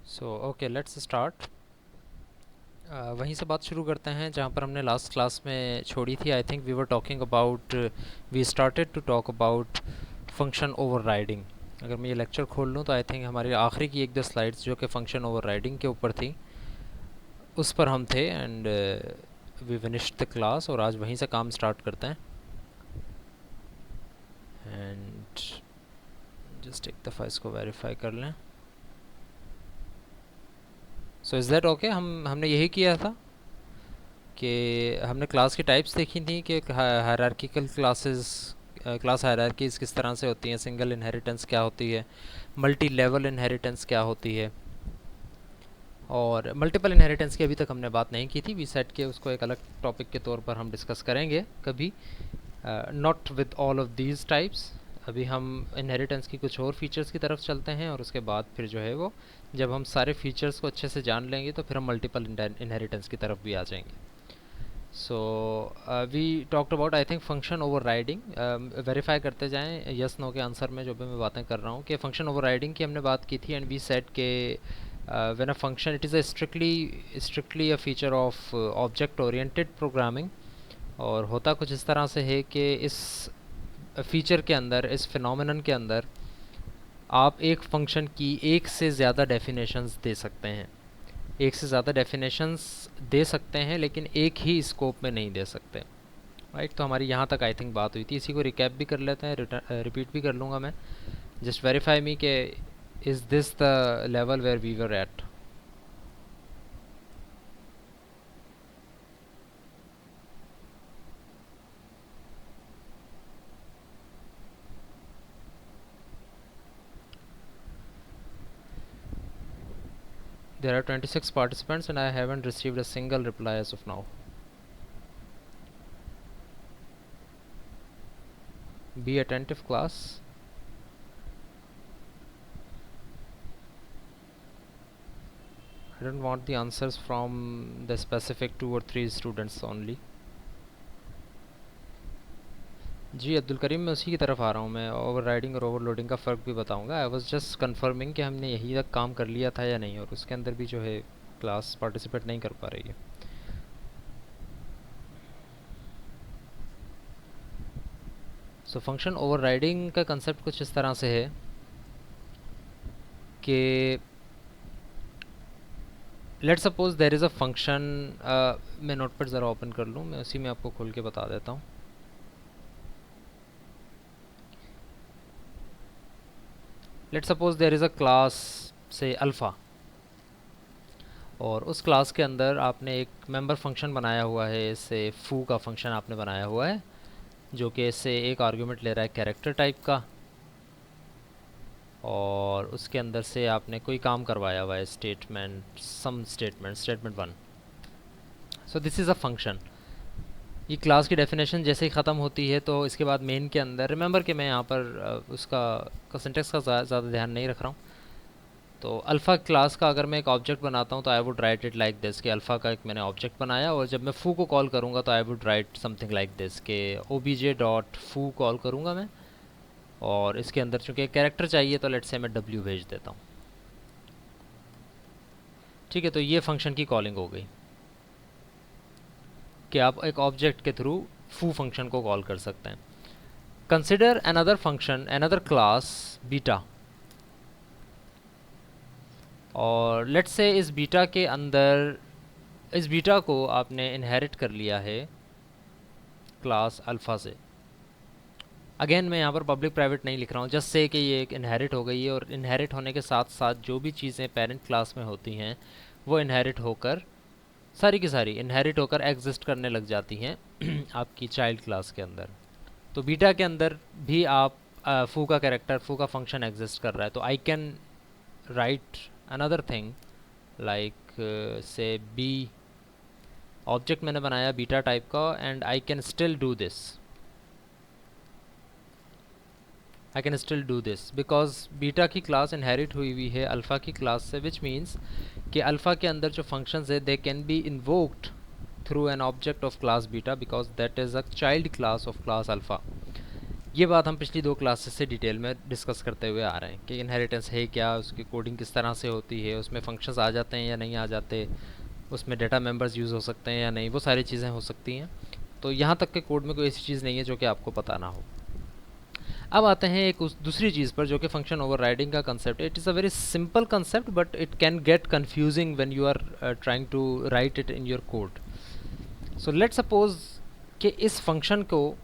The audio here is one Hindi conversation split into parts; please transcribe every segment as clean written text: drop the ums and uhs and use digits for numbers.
So okay, let's start. वहीं से बात शुरू करते हैं जहाँ पर हमने लास्ट क्लास में छोड़ी थी। I think we were talking about, we started to talk about function overriding. अगर मैं ये लेक्चर खोल लूँ तो आई थिंक हमारी आखिरी की एक दो स्लाइड्स जो कि फंक्शन ओवरराइडिंग के ऊपर थी उस पर हम थे, and we finished the class. और आज वहीं से काम स्टार्ट करते हैं। एंड जस्ट एक दफ़ा इसको वेरीफाई कर लें। So is that okay? हमने यही किया था कि हमने क्लास की टाइप्स देखी थी कि हायरार्किकल क्लासेस, क्लास हायरार्कीज़ किस तरह से होती हैं, सिंगल इनहेरिटेंस क्या होती है, मल्टी लेवल इनहेरिटेंस क्या होती है, और मल्टीपल इनहेरिटेंस की अभी तक हमने बात नहीं की थी। वी सेट के उसको एक अलग टॉपिक के तौर पर हम डिस्कस करेंगे कभी, not with all of these types. अभी हम इनहेरिटेंस की कुछ और फीचर्स की तरफ चलते हैं, और उसके बाद फिर जो है वो, जब हम सारे फीचर्स को अच्छे से जान लेंगे तो फिर हम मल्टीपल इनहेरिटेंस की तरफ भी आ जाएंगे। So we talked about I think function overriding. Verify करते जाएं यस नो के आंसर में जो भी मैं बातें कर रहा हूँ, कि फंक्शन ओवरराइडिंग की हमने बात की थी। एंड वी सेट के when a function, it is a strictly a feature of object oriented programming. और होता कुछ इस तरह से है कि इस फीचर के अंदर, इस फिनोमेनन के अंदर, आप एक फंक्शन की एक से ज़्यादा डेफिनेशंस दे सकते हैं। एक से ज़्यादा डेफिनेशंस दे सकते हैं, लेकिन एक ही स्कोप में नहीं दे सकते। राइट, तो हमारी यहाँ तक आई थिंक बात हुई थी। इसी को रिकैप भी कर लेते हैं, रिपीट भी कर लूँगा मैं। जस्ट वेरीफाई मी के is this the level where we were at? There are 26 participants and I haven't received a single reply as of now. Be attentive, class. I don't want the answers from the specific 2 or 3 students only. जी अब्दुल करीम, मैं उसी की तरफ आ रहा हूँ। मैं ओवरराइडिंग और ओवरलोडिंग का फ़र्क भी बताऊँगा। आई वाज जस्ट कंफर्मिंग कि हमने यही तक काम कर लिया था या नहीं, और उसके अंदर भी जो है क्लास पार्टिसिपेट नहीं कर पा रही है। सो फंक्शन ओवरराइडिंग का कंसेप्ट कुछ इस तरह से है कि let's suppose there is a function. मैं नोटपैड ज़रा ओपन कर लूँ, मैं उसी में आपको खोल के बता देता हूँ। Let's suppose there is a class say alpha, और उस क्लास के अंदर आपने एक मेंबर फंक्शन बनाया हुआ है। इससे फू का फंक्शन आपने बनाया हुआ है, जो कि इससे एक आर्गुमेंट ले रहा है कैरेक्टर टाइप का, और उसके अंदर से आपने कोई काम करवाया हुआ है, statement, some statement, statement 1। So this is a function. ये क्लास की डेफिनेशन जैसे ही ख़त्म होती है तो इसके बाद मेन के अंदर, रिमेंबर कि मैं यहाँ पर उसका सिंटेक्स का ज़्यादा ध्यान नहीं रख रहा हूँ। तो अल्फ़ा क्लास का अगर मैं एक ऑब्जेक्ट बनाता हूँ तो I would write it like this, कि अल्फ़ा का एक मैंने ऑब्जेक्ट बनाया, और जब मैं फू को कॉल करूँगा तो I would write something like this, के obj डॉट फू कॉल करूँगा मैं, और इसके अंदर चूँकि एक कैरेक्टर चाहिए तो लेट्स से मैं w भेज देता हूँ। ठीक है, तो ये फंक्शन की कॉलिंग हो गई कि आप एक ऑब्जेक्ट के थ्रू फू फंक्शन को कॉल कर सकते हैं। Consider another function, another class beta, और लेट्स से इस बीटा के अंदर, इस बीटा को आपने इनहेरिट कर लिया है क्लास अल्फ़ा से। अगेन मैं यहाँ पर पब्लिक प्राइवेट नहीं लिख रहा हूँ, जस्ट से कि ये एक इनहेरिट हो गई है, और इनहेरिट होने के साथ साथ जो भी चीज़ें पेरेंट क्लास में होती हैं वो इनहेरिट होकर, सारी की सारी इनहेरिट होकर एग्जिस्ट करने लग जाती हैं आपकी चाइल्ड क्लास के अंदर। तो बीटा के अंदर भी आप फू का कैरेक्टर, फू का फंक्शन एग्जिस्ट कर रहा है। तो I can write another thing like से बी, ऑब्जेक्ट मैंने बनाया बीटा टाइप का, and I can still do this, I can still do this because beta की क्लास इनहेरिट हुई हुई है अल्फ़ा की क्लास से, विच मीन्स कि अल्फ़ा के अंदर जो फंक्शंस है they can be invoked through an object of class beta, because that is a child class of class alpha. ये बात हम पिछली 2 क्लासेस से डिटेल में डिस्कस करते हुए आ रहे हैं कि इनहेरिटेंस है क्या, उसकी कोडिंग किस तरह से होती है, उसमें फंक्शंस आ जाते हैं या नहीं आ जाते, उसमें डाटा मेंबर्स यूज़ हो सकते हैं या नहीं, वो सारी चीज़ें हो सकती हैं। तो यहाँ तक के कोड में कोई ऐसी चीज़ नहीं है जो कि आपको पता ना हो। अब आते हैं एक उस दूसरी चीज़ पर जो कि फंक्शन ओवरराइडिंग का कंसेप्ट है। It is a very simple concept but it can get confusing when you are trying to write it in your code. So let's suppose कि इस फंक्शन को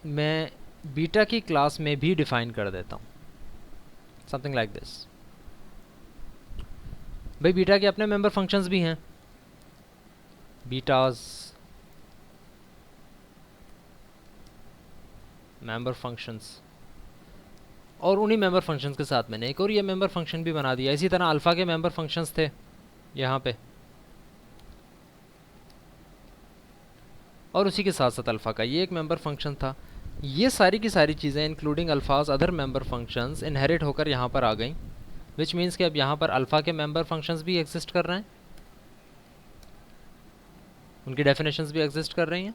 मैं बीटा की क्लास में भी डिफाइन कर देता हूँ, समथिंग लाइक दिस। भाई बीटा के अपने मेंबर फंक्शंस भी हैं, बीटाज मेंबर फंक्शंस, और उन्हीं मेंबर फंक्शंस के साथ मैंने एक और ये मेंबर फंक्शन भी बना दिया। इसी तरह अल्फ़ा के मेंबर फंक्शंस थे यहाँ पे, और उसी के साथ साथ अल्फ़ा का ये एक मेंबर फंक्शन था। ये सारी की सारी चीज़ें इंक्लूडिंग अल्फाज अदर मेंबर फंक्शंस इनहेरिट होकर यहाँ पर आ गई, विच मीन्स कि अब यहाँ पर अल्फ़ा के मेंबर फंक्शंस भी एग्जिस्ट कर रहे हैं, उनकी डेफिनेशंस भी एग्जिस्ट कर रही हैं।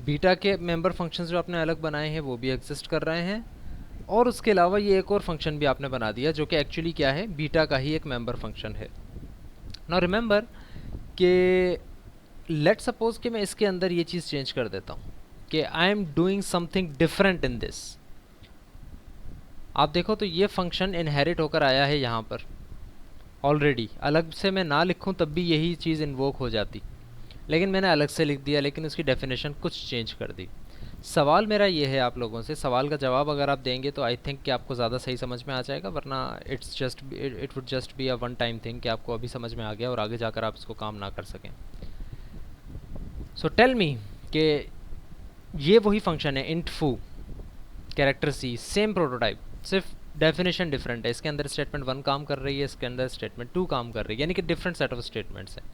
बीटा के मेंबर फंक्शंस जो आपने अलग बनाए हैं वो भी एग्जिस्ट कर रहे हैं, और उसके अलावा ये एक और फंक्शन भी आपने बना दिया जो कि एक्चुअली क्या है, बीटा का ही एक मेंबर फंक्शन है। नाउ रिमेंबर कि लेट सपोज कि मैं इसके अंदर ये चीज़ चेंज कर देता हूँ कि I am doing something different in this. आप देखो तो ये फंक्शन इनहेरिट होकर आया है यहाँ पर ऑलरेडी, अलग से मैं ना लिखूँ तब भी यही चीज़ इन्वोक हो जाती, लेकिन मैंने अलग से लिख दिया, लेकिन उसकी डेफिनेशन कुछ चेंज कर दी। सवाल मेरा ये है आप लोगों से, सवाल का जवाब अगर आप देंगे तो आई थिंक कि आपको ज़्यादा सही समझ में आ जाएगा, वरना it would just be a one time thing कि आपको अभी समझ में आ गया और आगे जाकर आप इसको काम ना कर सकें। सो टेल मी कि ये वही फंक्शन है इंट फू कैरेक्टर सी, सेम प्रोटोटाइप, सिर्फ डेफिनेशन डिफरेंट है। इसके अंदर स्टेटमेंट 1 काम कर रही है, इसके अंदर स्टेटमेंट 2 काम कर रही है, यानी कि डिफरेंट सेट ऑफ स्टेटमेंट्स हैं।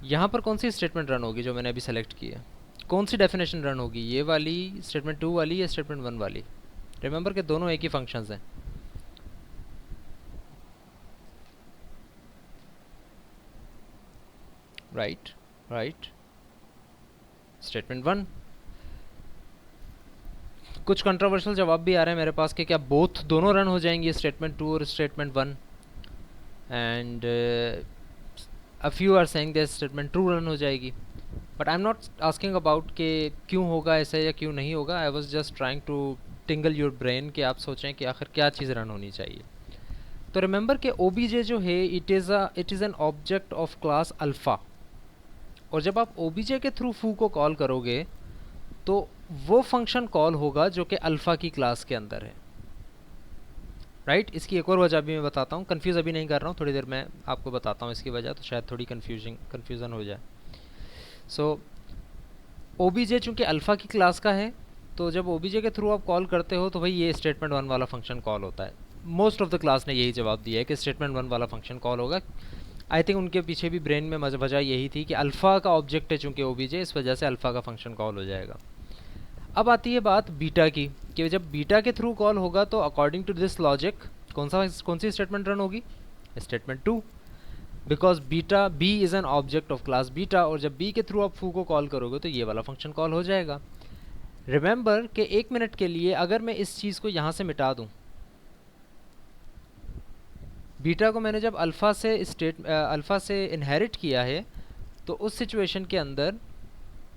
यहाँ पर कौन सी स्टेटमेंट रन होगी जो मैंने अभी सेलेक्ट की है, कौन सी डेफिनेशन रन होगी, ये वाली स्टेटमेंट 2 वाली या स्टेटमेंट 1 वाली? रिमेंबर कि दोनों एक ही फंक्शंस हैं। Right right, statement 1। कुछ कंट्रोवर्शियल जवाब भी आ रहे हैं मेरे पास कि क्या बोथ दोनों रन हो जाएंगी, स्टेटमेंट 2 और statement 1, and a few are saying that statement 2 run हो जाएगी। But I am not asking about कि क्यों होगा ऐसा या क्यों नहीं होगा। I was just trying to tingle your brain कि आप सोचें कि आखिर क्या चीज़ रन होनी चाहिए। तो रिमेंबर कि ओबीजे जो है it is an object of class alpha, और जब आप ओबीजे के थ्रू फू को कॉल करोगे तो वो फंक्शन कॉल होगा जो कि अल्फ़ा की क्लास के अंदर है। राइट इसकी एक और वजह भी मैं बताता हूँ, कंफ्यूज अभी नहीं कर रहा हूँ, थोड़ी देर में आपको बताता हूँ इसकी वजह, तो शायद थोड़ी कन्फ्यूज़न हो जाए। सो ओबीजे चूँकि अल्फ़ा की क्लास का है, तो जब ओबीजे के थ्रू आप कॉल करते हो तो भाई ये स्टेटमेंट 1 वाला फंक्शन कॉल होता है। मोस्ट ऑफ द क्लास ने यही जवाब दिया है कि स्टेटमेंट 1 वाला फंक्शन कॉल होगा। आई थिंक उनके पीछे भी ब्रेन में वजह यही थी कि अल्फ़ा का ऑब्जेक्ट है चूँकि ओबीजे, इस वजह से अल्फ़ा का फंक्शन कॉल हो जाएगा। अब आती है बात बीटा की कि जब बीटा के थ्रू कॉल होगा तो अकॉर्डिंग टू दिस लॉजिक कौन सी स्टेटमेंट रन होगी, statement 2, because beta B is an object of class beta, और जब बी के थ्रू आप फू को कॉल करोगे तो ये वाला फंक्शन कॉल हो जाएगा। रिमेंबर कि 1 मिनट के लिए अगर मैं इस चीज़ को यहाँ से मिटा दूँ, बीटा को मैंने जब अल्फ़ा से इनहेरिट किया है, तो उस सिचुएशन के अंदर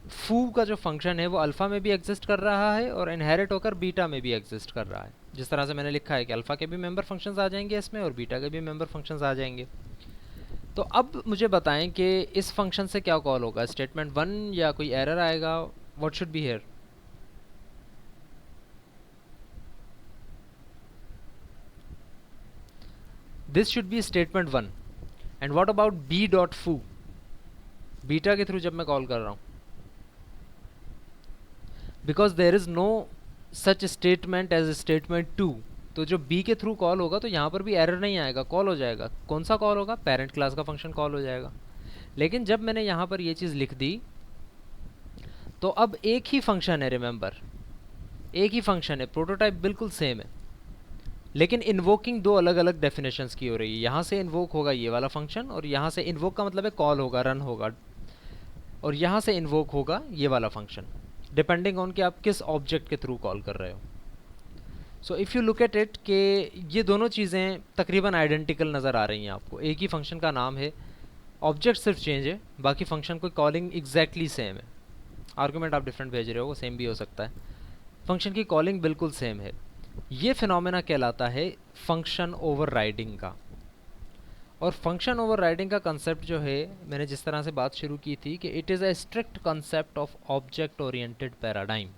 फू का जो फंक्शन है वो अल्फ़ा में भी एग्जिस्ट कर रहा है और इनहेरिट होकर बीटा में भी एग्जिस्ट कर रहा है। जिस तरह से मैंने लिखा है कि अल्फ़ा के भी मेंबर फंक्शंस आ जाएंगे इसमें और बीटा के भी मेंबर फंक्शंस आ जाएंगे। तो अब मुझे बताएं कि इस फंक्शन से क्या कॉल होगा, स्टेटमेंट 1 या कोई एरर आएगा, what should be here? This should be statement 1। And what about B dot foo, beta के थ्रू जब मैं कॉल कर रहा हूँ, because there is no such statement as statement 2, तो जो बी के थ्रू कॉल होगा तो यहाँ पर भी एरर नहीं आएगा, कॉल हो जाएगा। कौन सा कॉल होगा? पेरेंट क्लास का फंक्शन कॉल हो जाएगा। लेकिन जब मैंने यहाँ पर ये चीज़ लिख दी तो अब एक ही फंक्शन है, रिमेंबर एक ही फंक्शन है, प्रोटोटाइप बिल्कुल सेम है, लेकिन इन्वोकिंग दो अलग अलग डेफिनेशंस की हो रही है। यहाँ से इन्वोक होगा ये वाला फंक्शन, और यहाँ से इन्वोक का मतलब है कॉल होगा, रन होगा, और यहाँ से इन्वोक होगा ये वाला फंक्शन। डिपेंडिंग ऑन कि आप किस ऑब्जेक्ट के थ्रू कॉल कर रहे हो। So if you look at it कि ये दोनों चीज़ें तकरीबन आइडेंटिकल नज़र आ रही हैं आपको, एक ही फंक्शन का नाम है, ऑब्जेक्ट सिर्फ चेंज है, बाकी फंक्शन को कॉलिंग एग्जैक्टली सेम है। आर्गुमेंट आप डिफरेंट भेज रहे हो, वो सेम भी हो सकता है, फंक्शन की कॉलिंग बिल्कुल सेम है। ये फिनोमेना कहलाता है फंक्शन ओवरराइडिंग का। और फंक्शन ओवरराइडिंग का कंसेप्ट जो है, मैंने जिस तरह से बात शुरू की थी कि it is a strict concept of object oriented paradigm,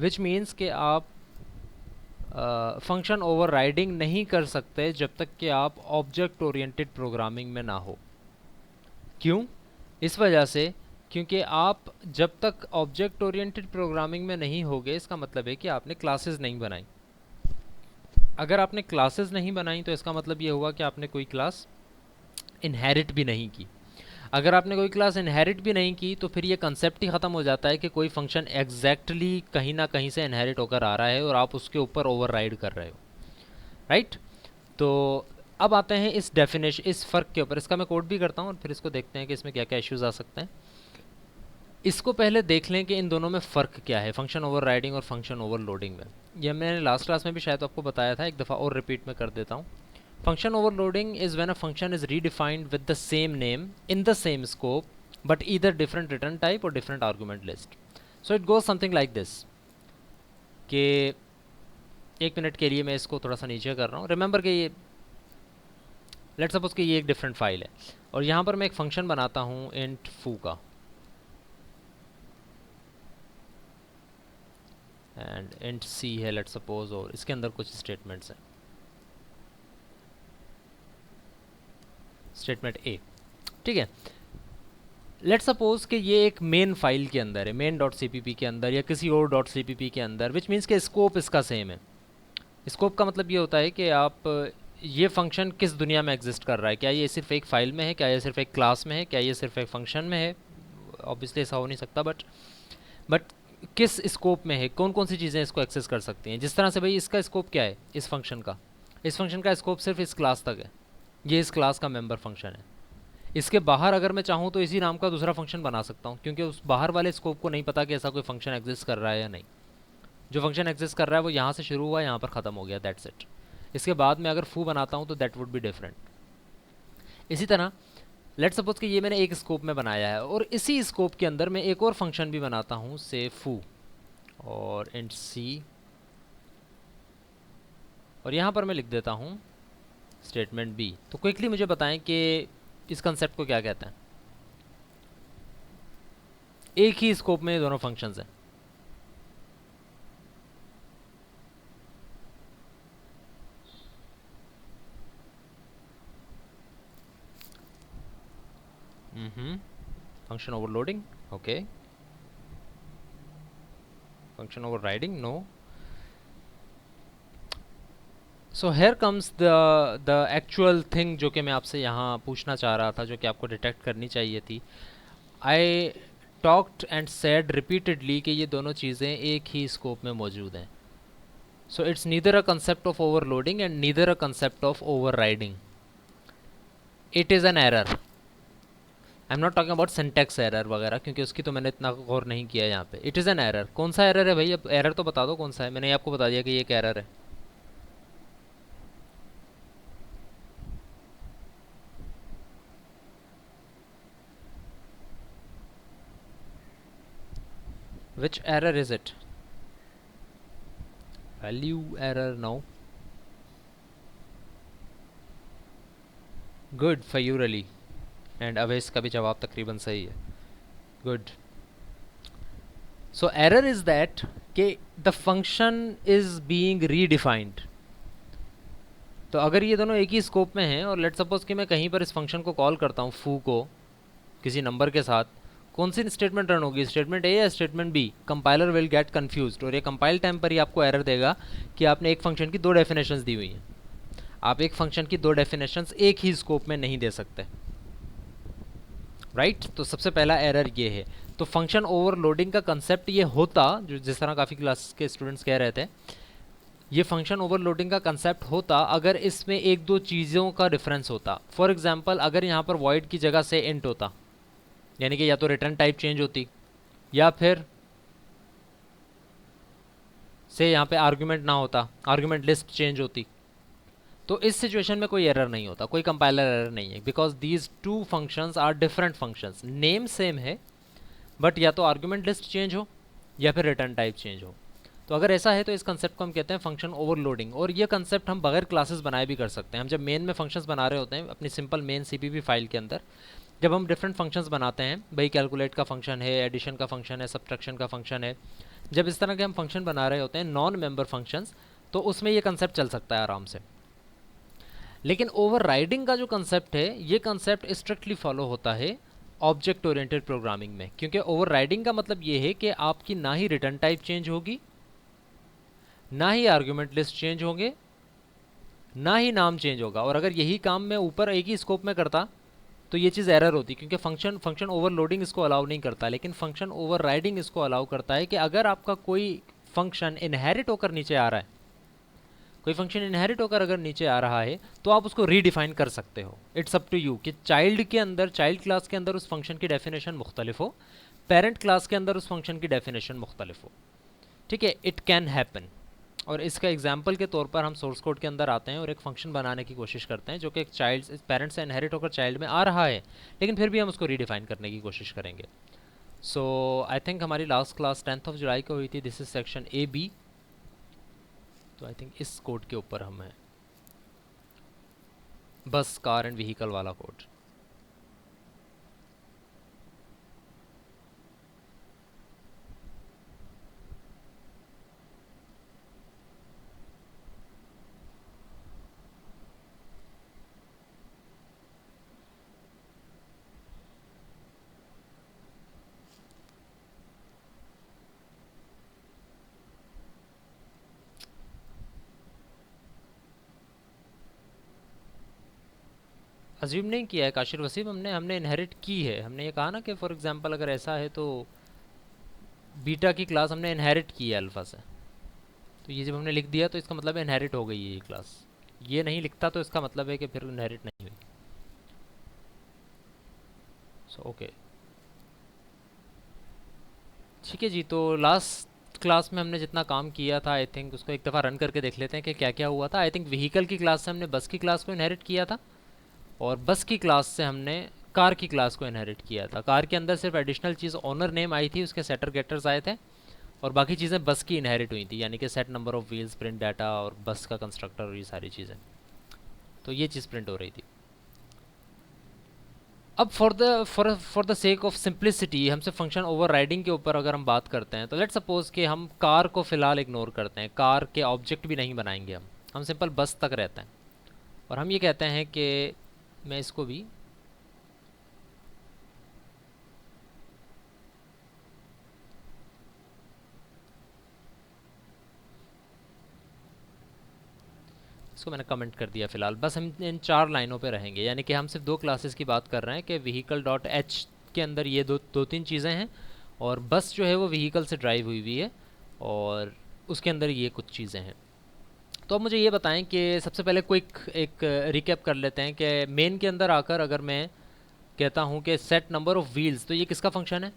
which means कि आप फंक्शन ओवरराइडिंग नहीं कर सकते जब तक कि आप ऑब्जेक्ट ओरिएंटेड प्रोग्रामिंग में ना हो। क्यों? इस वजह से क्योंकि आप जब तक ऑब्जेक्ट ओरिएंटेड प्रोग्रामिंग में नहीं होगे, इसका मतलब है कि आपने क्लासेस नहीं बनाई। अगर आपने क्लासेस नहीं बनाई तो इसका मतलब ये हुआ कि आपने कोई क्लास इनहेरिट भी नहीं की। अगर आपने कोई क्लास इनहेरिट भी नहीं की तो फिर ये कंसेप्ट ही ख़त्म हो जाता है कि कोई फंक्शन एग्जैक्टली कहीं ना कहीं से इनहेरिट होकर आ रहा है और आप उसके ऊपर ओवरराइड कर रहे हो, राइट। तो अब आते हैं इस डेफिनेशन, इस फ़र्क के ऊपर। इसका मैं कोड भी करता हूँ और फिर इसको देखते हैं कि इसमें क्या क्या इश्यूज़ आ सकते हैं। इसको पहले देख लें कि इन दोनों में फ़र्क क्या है, फंक्शन ओवरराइडिंग और फंक्शन ओवरलोडिंग में। यह मैंने लास्ट क्लास में भी शायद आपको बताया था, एक दफ़ा और रिपीट में कर देता हूँ। Function overloading is when a function is redefined with the same name in the same scope, but either different return type or different argument list. So it goes something like this कि एक मिनट के लिए मैं इसको थोड़ा सा नीचे कर रहा हूँ। रिमेंबर कि ये लेट सपोज कि ये एक डिफरेंट फाइल है और यहाँ पर मैं एक फंक्शन बनाता हूँ इंट फू का, एंड इंट सी है लेट सपोज, और इसके अंदर कुछ स्टेटमेंट्स हैं। स्टेटमेंट ए, ठीक है। लेट सपोज कि ये एक मेन फाइल के अंदर है, main dot C P P के अंदर या किसी और डॉट सी पी पी के अंदर, विच मीन्स के स्कोप इसका सेम है। स्कोप का मतलब ये होता है कि आप ये फंक्शन किस दुनिया में एग्जिस्ट कर रहा है, क्या ये सिर्फ एक फ़ाइल में है, क्या ये सिर्फ एक क्लास में है, क्या ये सिर्फ एक फंक्शन में है। ऑब्वियसली ऐसा हो नहीं सकता, बट किस स्कोप में है, कौन कौन सी चीज़ें इसको एक्सेस कर सकती हैं। जिस तरह से भाई इसका स्कोप क्या है, इस फंक्शन का स्कोप सिर्फ इस क्लास तक है, ये इस क्लास का मेंबर फंक्शन है। इसके बाहर अगर मैं चाहूँ तो इसी नाम का दूसरा फंक्शन बना सकता हूँ, क्योंकि उस बाहर वाले स्कोप को नहीं पता कि ऐसा कोई फंक्शन एग्जिस्ट कर रहा है या नहीं। जो फंक्शन एग्जिस्ट कर रहा है वो यहाँ से शुरू हुआ, यहाँ पर ख़त्म हो गया, दैट्स इट। इसके बाद में अगर फू बनाता हूँ तो दैट वुड बी डिफरेंट। इसी तरह लेट सपोज कि ये मैंने एक स्कोप में बनाया है और इसी स्कोप के अंदर मैं एक और फंक्शन भी बनाता हूँ, से फू और इंट सी, और यहाँ पर मैं लिख देता हूँ स्टेटमेंट बी। तो क्विकली मुझे बताएं कि इस कंसेप्ट को क्या कहते हैं। एक ही स्कोप में दोनों फंक्शंस हैं। Function overloading, okay. Function overriding, no. So here comes the actual thing जो कि मैं आपसे यहाँ पूछना चाह रहा था, जो कि आपको डिटेक्ट करनी चाहिए थी। I talked and said repeatedly कि ये दोनों चीज़ें एक ही स्कोप में मौजूद हैं। So it's neither a concept of overloading and neither a concept of overriding. It is an error. I am not talking about syntax error वगैरह, क्योंकि उसकी तो मैंने इतना गौर नहीं किया यहाँ पे। It is an error. कौन सा एरर है भाई? अब एरर तो बता दो कौन सा है। मैंने आपको बता दिया कि ये एक एरर है। Which error is it? Value error, no. Good for you really. And Awais का भी जवाब तकरीबन सही है। Good. So error is that कि the function is being redefined. तो अगर ये दोनों एक ही स्कोप में हैं और लेट सपोज कि मैं कहीं पर इस फंक्शन को कॉल करता हूँ फू को किसी नंबर के साथ, कौन सी स्टेटमेंट रन होगी, स्टेटमेंट ए या statement B? Compiler will get confused और ये कंपाइल टाइम पर ही आपको एरर देगा कि आपने एक फंक्शन की दो डेफिनेशंस दी हुई हैं। आप एक फंक्शन की दो डेफिनेशंस एक ही स्कोप में नहीं दे सकते, राइट? तो सबसे पहला एरर ये है। तो फंक्शन ओवरलोडिंग का कंसेप्ट ये होता, जो जिस तरह काफ़ी क्लास के स्टूडेंट्स कह रहे थे, ये फंक्शन ओवरलोडिंग का कंसेप्ट होता अगर इसमें एक दो चीज़ों का डिफरेंस होता। फॉर एग्जांपल अगर यहाँ पर वॉइड की जगह से इंट होता, यानी कि या तो रिटर्न टाइप चेंज होती या फिर से यहाँ पे आर्गुमेंट ना होता, आर्गुमेंट लिस्ट चेंज होती, तो इस सिचुएशन में कोई एरर नहीं होता, कोई कंपाइलर एरर नहीं है, because these two functions are different functions, name same है बट या तो आर्गुमेंट लिस्ट चेंज हो या फिर रिटर्न टाइप चेंज हो। तो अगर ऐसा है तो इस कंसेप्ट को हम कहते हैं फंक्शन ओवरलोडिंग। और ये कंसेप्ट हम बगैर क्लासेस बनाए भी कर सकते हैं। हम जब मेन में फंक्शंस बना रहे होते हैं अपनी सिंपल मेन सीपीपी फाइल के अंदर, जब हम डिफरेंट फंक्शंस बनाते हैं, भाई कैलकुलेट का फंक्शन है, एडिशन का फंक्शन है, सब्ट्रैक्शन का फंक्शन है, जब इस तरह के हम फंक्शन बना रहे होते हैं नॉन मेंबर फंक्शंस, तो उसमें ये कंसेप्ट चल सकता है आराम से। लेकिन ओवरराइडिंग का जो कंसेप्ट है, ये कंसेप्ट स्ट्रिक्टली फॉलो होता है ऑब्जेक्ट ओरिएंटेड प्रोग्रामिंग में, क्योंकि ओवरराइडिंग का मतलब ये है कि आपकी ना ही रिटर्न टाइप चेंज होगी, ना ही आर्गुमेंट लिस्ट चेंज होंगे, ना ही नाम चेंज होगा। और अगर यही काम मैं ऊपर एक ही स्कोप में करता तो ये चीज़ एरर होती, क्योंकि फंक्शन ओवरलोडिंग इसको अलाउ नहीं करता, लेकिन फंक्शन ओवरराइडिंग इसको अलाउ करता है कि अगर आपका कोई फंक्शन इनहेरिट होकर नीचे आ रहा है, कोई फंक्शन इनहेरिट होकर अगर नीचे आ रहा है, तो आप उसको रीडिफाइन कर सकते हो। इट्स अप टू यू कि चाइल्ड के अंदर, चाइल्ड क्लास के अंदर उस फंक्शन की डेफिनेशन मुख्तलिफ हो, पेरेंट क्लास के अंदर उस फंक्शन की डेफिनेशन मुख्तलिफ हो। ठीक है, इट कैन हैपन। और इसका एग्जाम्पल के तौर पर हम सोर्स कोड के अंदर आते हैं और एक फंक्शन बनाने की कोशिश करते हैं जो कि एक चाइल्ड पेरेंट से इनहेरिट होकर चाइल्ड में आ रहा है, लेकिन फिर भी हम उसको रीडिफाइन करने की कोशिश करेंगे। सो आई थिंक हमारी लास्ट क्लास 10 जुलाई को हुई थी। This is section A B. तो आई थिंक इस कोड के ऊपर हम हैं, बस कार एंड व्हीकल वाला कोड। अज्यूम नहीं किया है काशिर वसीम, हमने हमने इनहेरिट की है। हमने ये कहा ना कि फॉर एग्जांपल अगर ऐसा है तो बीटा की क्लास हमने इनहेरिट की है अल्फ़ा से, तो ये जब हमने लिख दिया तो इसका मतलब है इनहेरिट हो गई है ये क्लास। ये नहीं लिखता तो इसका मतलब है कि फिर इनहेरिट नहीं हुई। सो ओके, ठीक है जी। तो लास्ट क्लास में हमने जितना काम किया था, आई थिंक उसको एक दफ़ा रन करके देख लेते हैं कि क्या क्या हुआ था। आई थिंक व्हीकल की क्लास से हमने बस की क्लास को इनहेरिट किया था, और बस की क्लास से हमने कार की क्लास को इनहेरिट किया था। कार के अंदर सिर्फ additional cheese owner name I थी, उसके सेटर गेटर्स आए थे, और बाकी चीज़ें बस की इनहेरिट हुई थी, यानी कि set number of wheels, print data और बस का कंस्ट्रक्टर और ये सारी चीज़ें। तो ये चीज़ प्रिंट हो रही थी। अब for the sake of simplicity हमसे फंक्शन ओवरराइडिंग के ऊपर अगर हम बात करते हैं, तो लेट्स सपोज कि हम कार को फ़िलहाल इग्नोर करते हैं, कार के ऑब्जेक्ट भी नहीं बनाएंगे हम सिंपल बस तक रहते हैं। और हम ये कहते हैं कि मैं इसको भी इसको मैंने कमेंट कर दिया फ़िलहाल। बस हम इन 4 लाइनों पे रहेंगे, यानी कि हम सिर्फ 2 क्लासेस की बात कर रहे हैं कि व्हीकल डॉट एच के अंदर ये दो तीन चीज़ें हैं, और बस जो है वो व्हीकल से ड्राइव हुई हुई है, और उसके अंदर ये कुछ चीज़ें हैं। तो अब मुझे ये बताएं कि सबसे पहले क्विक एक रिकैप कर लेते हैं कि मेन के अंदर आकर अगर मैं कहता हूँ कि सेट नंबर ऑफ़ व्हील्स, तो ये किसका फंक्शन है?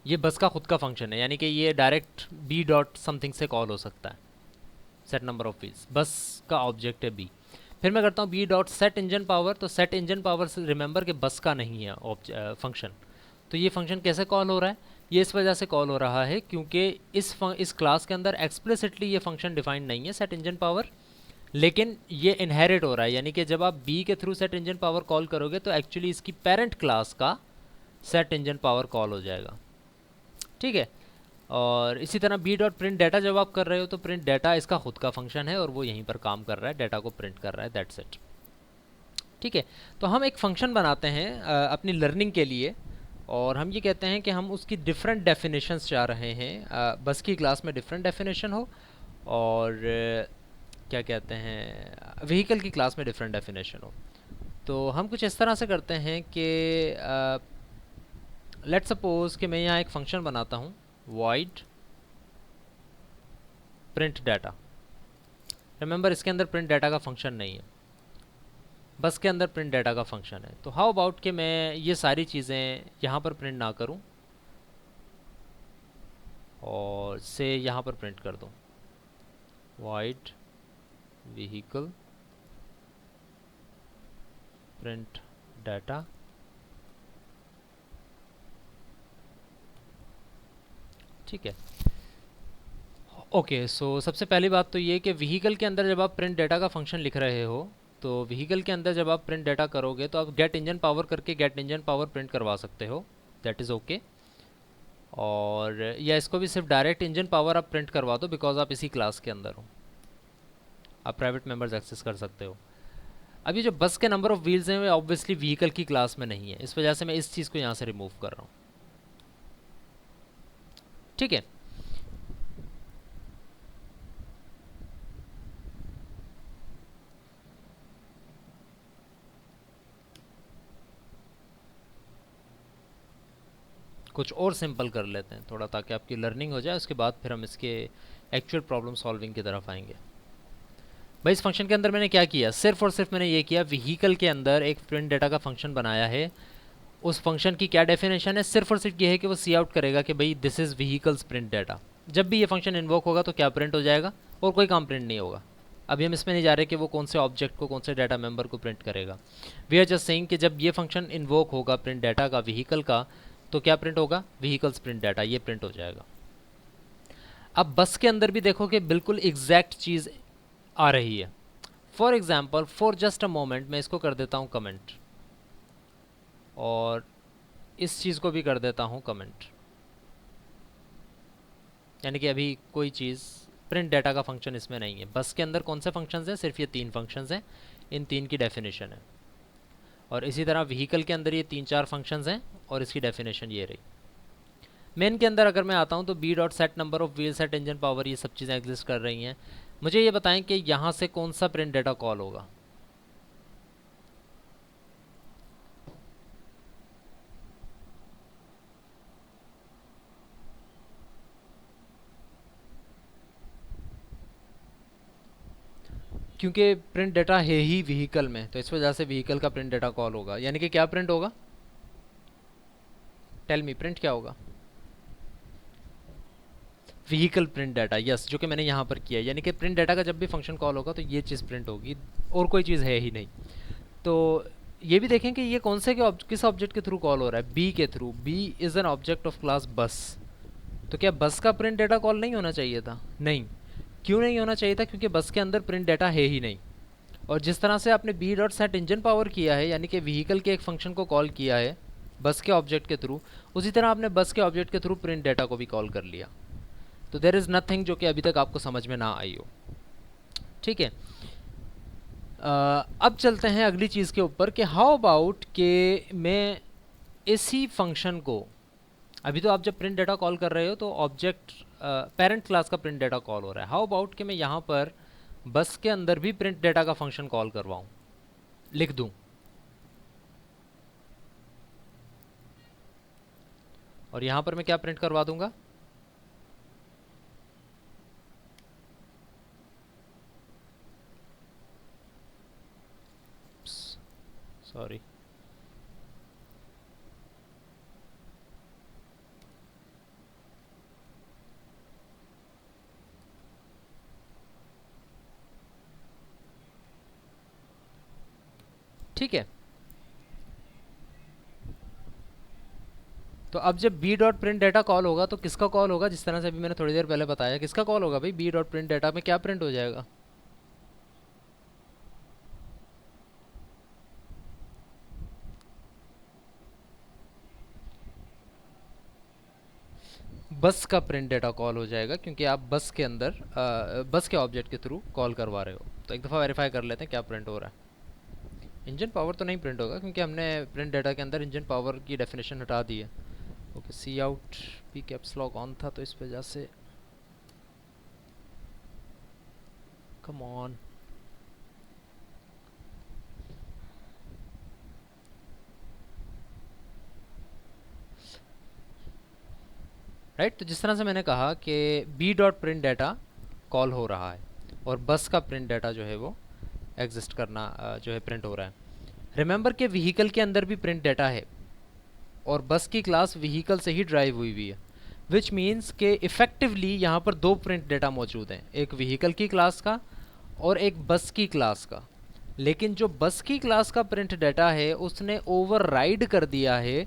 ये बस का खुद का फंक्शन है, यानी कि ये डायरेक्ट बी डॉट समथिंग से कॉल हो सकता है। सेट नंबर ऑफ व्हील्स बस का ऑब्जेक्ट है बी। फिर मैं करता हूँ B dot set engine power, तो सेट इंजन पावर से रिमेंबर के बस का नहीं है फंक्शन। तो ये फंक्शन कैसे कॉल हो रहा है? ये इस वजह से कॉल हो रहा है क्योंकि इस क्लास के अंदर एक्सप्लिसिटली ये फंक्शन डिफाइंड नहीं है सेट इंजन पावर, लेकिन ये इनहेरिट हो रहा है, यानी कि जब आप बी के through set engine power call करोगे तो एक्चुअली इसकी पेरेंट क्लास का सेट इंजन पावर कॉल हो जाएगा। ठीक है, और इसी तरह बी डॉट प्रिंट डाटा जब आप कर रहे हो तो प्रिंट डाटा इसका खुद का फंक्शन है और वो यहीं पर काम कर रहा है, डाटा को प्रिंट कर रहा है, दैट्स इट। ठीक है, तो हम एक फ़ंक्शन बनाते हैं अपनी लर्निंग के लिए, और हम ये कहते हैं कि हम उसकी डिफरेंट डेफिनेशंस चाह रहे हैं। बस की क्लास में डिफरेंट डेफिनेशन हो, और क्या कहते हैं व्हीकल की क्लास में डिफरेंट डेफिनेशन हो। तो हम कुछ इस तरह से करते हैं कि लेट्स सपोज कि मैं यहाँ एक फ़ंक्शन बनाता हूँ void प्रिंट डाटा। रिमेंबर इसके अंदर प्रिंट डाटा का फंक्शन नहीं है, बस के अंदर प्रिंट डाटा का फंक्शन है। तो हाउ अबाउट कि मैं ये सारी चीज़ें यहाँ पर प्रिंट ना करूँ, और से यहाँ पर प्रिंट कर दूँ void vehicle print data। ठीक है। ओके सो सबसे पहली बात तो ये कि व्हीकल के अंदर जब आप प्रिंट डाटा का फंक्शन लिख रहे हो तो व्हीकल के अंदर जब आप प्रिंट डाटा करोगे तो आप गेट इंजन पावर करके गेट इंजन पावर प्रिंट करवा सकते हो, दैट इज़ ओके। और या इसको भी सिर्फ डायरेक्ट इंजन पावर आप प्रिंट करवा दो बिकॉज आप इसी क्लास के अंदर हो, आप प्राइवेट मेंबर्स एक्सेस कर सकते हो। अभी जो बस के नंबर ऑफ व्हील्स हैं वे ऑब्वियसली व्हीकल की क्लास में नहीं है, इस वजह से मैं इस चीज़ को यहाँ से रिमूव कर रहा हूँ। ठीक है। कुछ और सिंपल कर लेते हैं थोड़ा ताकि आपकी लर्निंग हो जाए, उसके बाद फिर हम इसके एक्चुअल प्रॉब्लम सॉल्विंग की तरफ आएंगे। भाई इस फंक्शन के अंदर मैंने क्या किया, सिर्फ और सिर्फ मैंने ये किया व्हीकल के अंदर एक प्रिंट डाटा का फंक्शन बनाया है। उस फंक्शन की क्या डेफिनेशन है, सिर्फ और सिर्फ ये है कि वो सी आउट करेगा कि भाई this is vehicles print data. जब भी ये फंक्शन इन्वोक होगा तो क्या प्रिंट हो जाएगा, और कोई काम प्रिंट नहीं होगा। अभी हम इसमें नहीं जा रहे कि वो कौन से ऑब्जेक्ट को कौन से डाटा मेंबर को प्रिंट करेगा। वी आर जस्ट सेइंग कि जब ये फंक्शन इन्वोक होगा प्रिंट डाटा का व्हीकल का तो क्या प्रिंट होगा, व्हीकल्स प्रिंट डाटा, ये प्रिंट हो जाएगा। अब बस के अंदर भी देखो कि बिल्कुल एग्जैक्ट चीज़ आ रही है। For example for just a moment मैं इसको कर देता हूँ कमेंट और इस चीज़ को भी कर देता हूँ कमेंट, यानी कि अभी कोई चीज़ प्रिंट डाटा का फंक्शन इसमें नहीं है। बस के अंदर कौन से फंक्शंस हैं, सिर्फ ये 3 फंक्शंस हैं, इन 3 की डेफिनेशन है। और इसी तरह व्हीकल के अंदर ये 3-4 फंक्शंस हैं और इसकी डेफिनेशन ये रही। मेन के अंदर अगर मैं आता हूँ तो B dot set number of wheel set engine power, ये सब चीज़ें एग्जिस्ट कर रही हैं। मुझे ये बताएं कि यहाँ से कौन सा प्रिंट डाटा कॉल होगा। क्योंकि प्रिंट डाटा है ही व्हीकल में तो इस वजह से व्हीकल का प्रिंट डाटा कॉल होगा, यानी कि क्या प्रिंट होगा, टेल मी प्रिंट क्या होगा, व्हीकल प्रिंट डाटा, यस, जो कि मैंने यहाँ पर किया। यानी कि प्रिंट डाटा का जब भी फंक्शन कॉल होगा तो ये चीज़ प्रिंट होगी और कोई चीज़ है ही नहीं। तो ये भी देखें कि ये कौन से के किस ऑब्जेक्ट के थ्रू कॉल हो रहा है, बी के थ्रू। B is an object of class bus. तो क्या बस का प्रिंट डाटा कॉल नहीं होना चाहिए था, नहीं। क्यों नहीं होना चाहिए था, क्योंकि बस के अंदर प्रिंट डाटा है ही नहीं। और जिस तरह से आपने B dot set engine power किया है, यानी कि व्हीकल के एक फंक्शन को कॉल किया है बस के ऑब्जेक्ट के थ्रू, उसी तरह आपने बस के ऑब्जेक्ट के थ्रू प्रिंट डाटा को भी कॉल कर लिया। तो देर इज़ नथिंग जो कि अभी तक आपको समझ में ना आई हो। ठीक है। अब चलते हैं अगली चीज़ के ऊपर कि हाउ अबाउट के मैं इसी फंक्शन को, अभी तो आप जब प्रिंट डाटा कॉल कर रहे हो तो ऑब्जेक्ट पेरेंट क्लास का प्रिंट डाटा कॉल हो रहा है। हाउ अबाउट कि मैं यहाँ पर बस के अंदर भी प्रिंट डाटा का फंक्शन कॉल करवाऊँ, लिख दूँ। और यहाँ पर मैं क्या प्रिंट करवा दूंगा, सॉरी, ठीक है। तो अब जब B dot print data call होगा तो किसका कॉल होगा, जिस तरह से अभी मैंने थोड़ी देर पहले बताया, किसका कॉल होगा भाई, बी डॉट प्रिंट डाटा में क्या प्रिंट हो जाएगा, बस का प्रिंट डाटा कॉल हो जाएगा, क्योंकि आप बस के अंदर बस के ऑब्जेक्ट के थ्रू कॉल करवा रहे हो। तो एक दफ़ा वेरीफाई कर लेते हैं क्या प्रिंट हो रहा है। इंजन पावर तो नहीं प्रिंट होगा क्योंकि हमने प्रिंट डाटा के अंदर इंजन पावर की डेफिनेशन हटा दी है। ओके, सी आउट भी कैप्स लॉक ऑन था तो इस वजह से, कम ऑन, राइट। तो जिस तरह से मैंने कहा कि B dot print data call हो रहा है और बस का प्रिंट डाटा जो है वो एग्जिस्ट करना जो है प्रिंट हो रहा है। रिमेंबर के व्हीकल के अंदर भी प्रिंट डाटा है और बस की क्लास व्हीकल से ही ड्राइव हुई है। विच मीन्स के इफ़ेक्टिवली यहाँ पर दो प्रिंट डेटा मौजूद हैं, एक व्हीकल की क्लास का और एक बस की क्लास का। लेकिन जो बस की क्लास का प्रिंट डेटा है उसने ओवरराइड कर दिया है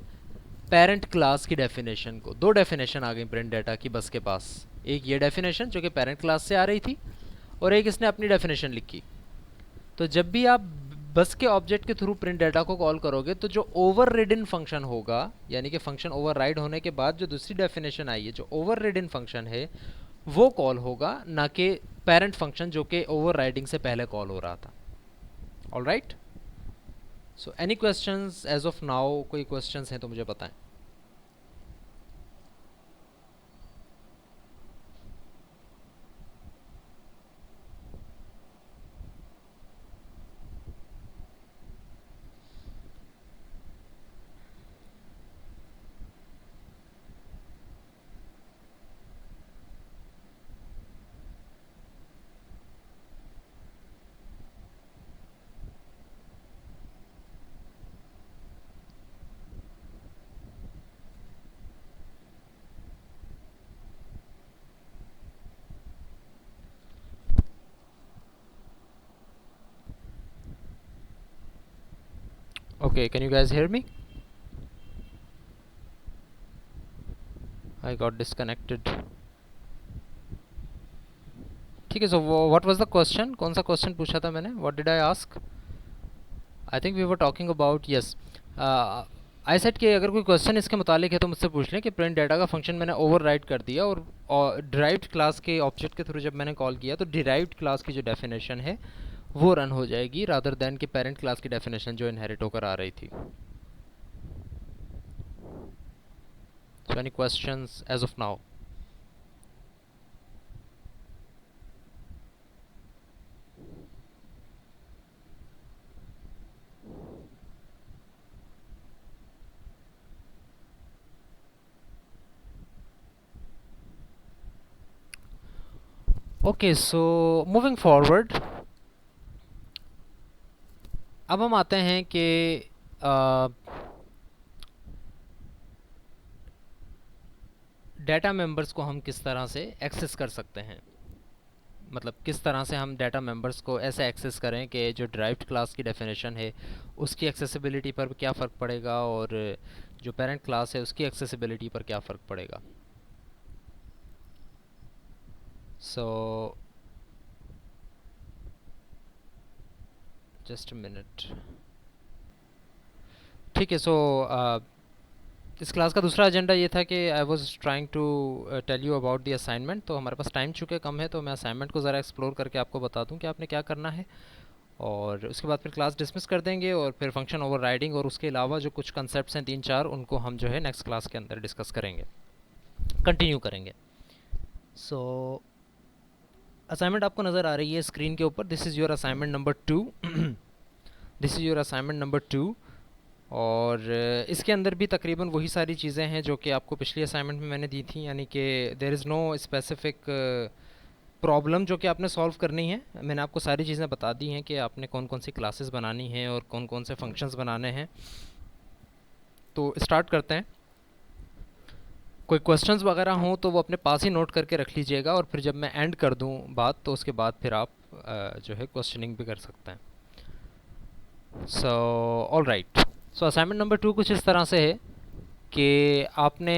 पेरेंट क्लास की डेफिनेशन को। दो डेफिनेशन आ गई प्रिंट डेटा की बस के पास, एक ये डेफिनेशन जो कि पेरेंट क्लास से आ रही थी और एक इसने अपनी डेफिनेशन लिखी। तो जब भी आप बस के ऑब्जेक्ट के थ्रू प्रिंट डाटा को कॉल करोगे तो जो ओवररिडन फंक्शन होगा, यानी कि फंक्शन ओवरराइड होने के बाद जो दूसरी डेफिनेशन आई है, जो ओवररिडन फंक्शन है वो कॉल होगा, ना कि पेरेंट फंक्शन जो कि ओवरराइडिंग से पहले कॉल हो रहा था। All right, so any questions as of now? कोई क्वेश्चंस हैं तो मुझे बताएं। Okay, can you guys hear me? I got disconnected. ठीक है, so what was the question? कौन सा क्वेश्चन पूछा था मैंने? What did I ask? I think we were talking about, yes, I said कि अगर कोई क्वेश्चन इसके मुतालिक है तो मुझसे पूछ लें कि प्रिंट डाटा का फंक्शन मैंने ओवरराइड कर दिया और डिराइव्ड क्लास के ऑब्जेक्ट के थ्रू जब मैंने कॉल किया तो डिराइव्ड क्लास की जो डेफिनेशन है वो रन हो जाएगी रादर देन कि पेरेंट क्लास की डेफिनेशन जो इनहेरिट होकर आ रही थी। So any questions as of now? Okay, so moving forward, अब हम आते हैं कि डाटा मेंबर्स को हम किस तरह से एक्सेस कर सकते हैं। मतलब किस तरह से हम डाटा मेंबर्स को ऐसे एक्सेस करें कि जो ड्राइव्ड क्लास की डेफिनेशन है उसकी एक्सेसिबिलिटी पर क्या फ़र्क पड़ेगा और जो पेरेंट क्लास है उसकी एक्सेसिबिलिटी पर क्या फ़र्क पड़ेगा। So just a minute. ठीक है, सो इस क्लास का दूसरा एजेंडा ये था कि I was trying to tell you about the assignment. तो हमारे पास टाइम चूँकि कम है तो मैं असाइनमेंट को ज़रा एक्सप्लोर करके आपको बता दूं कि आपने क्या करना है, और उसके बाद फिर क्लास डिसमिस कर देंगे और फिर फंक्शन ओवरराइडिंग और उसके अलावा जो कुछ कंसेप्ट्स हैं 3-4 उनको हम जो है नेक्स्ट क्लास के अंदर डिस्कस करेंगे, कंटिन्यू करेंगे। सो असाइनमेंट आपको नज़र आ रही है स्क्रीन के ऊपर। This is your assignment number 2। This is your assignment number 2, और इसके अंदर भी तकरीबन वही सारी चीज़ें हैं जो कि आपको पिछली असाइनमेंट में मैंने दी थी, यानी कि there is no specific problem जो कि आपने सॉल्व करनी है। मैंने आपको सारी चीज़ें बता दी हैं कि आपने कौन कौन सी क्लासेस बनानी हैं और कौन कौन से फंक्शंस बनाने हैं। तो स्टार्ट करते हैं। कोई क्वेश्चंस वगैरह हों तो वो अपने पास ही नोट करके रख लीजिएगा, और फिर जब मैं एंड कर दूं बात तो उसके बाद फिर आप जो है क्वेश्चनिंग भी कर सकते हैं। सो ऑल राइट, सो असाइनमेंट नंबर 2 कुछ इस तरह से है कि आपने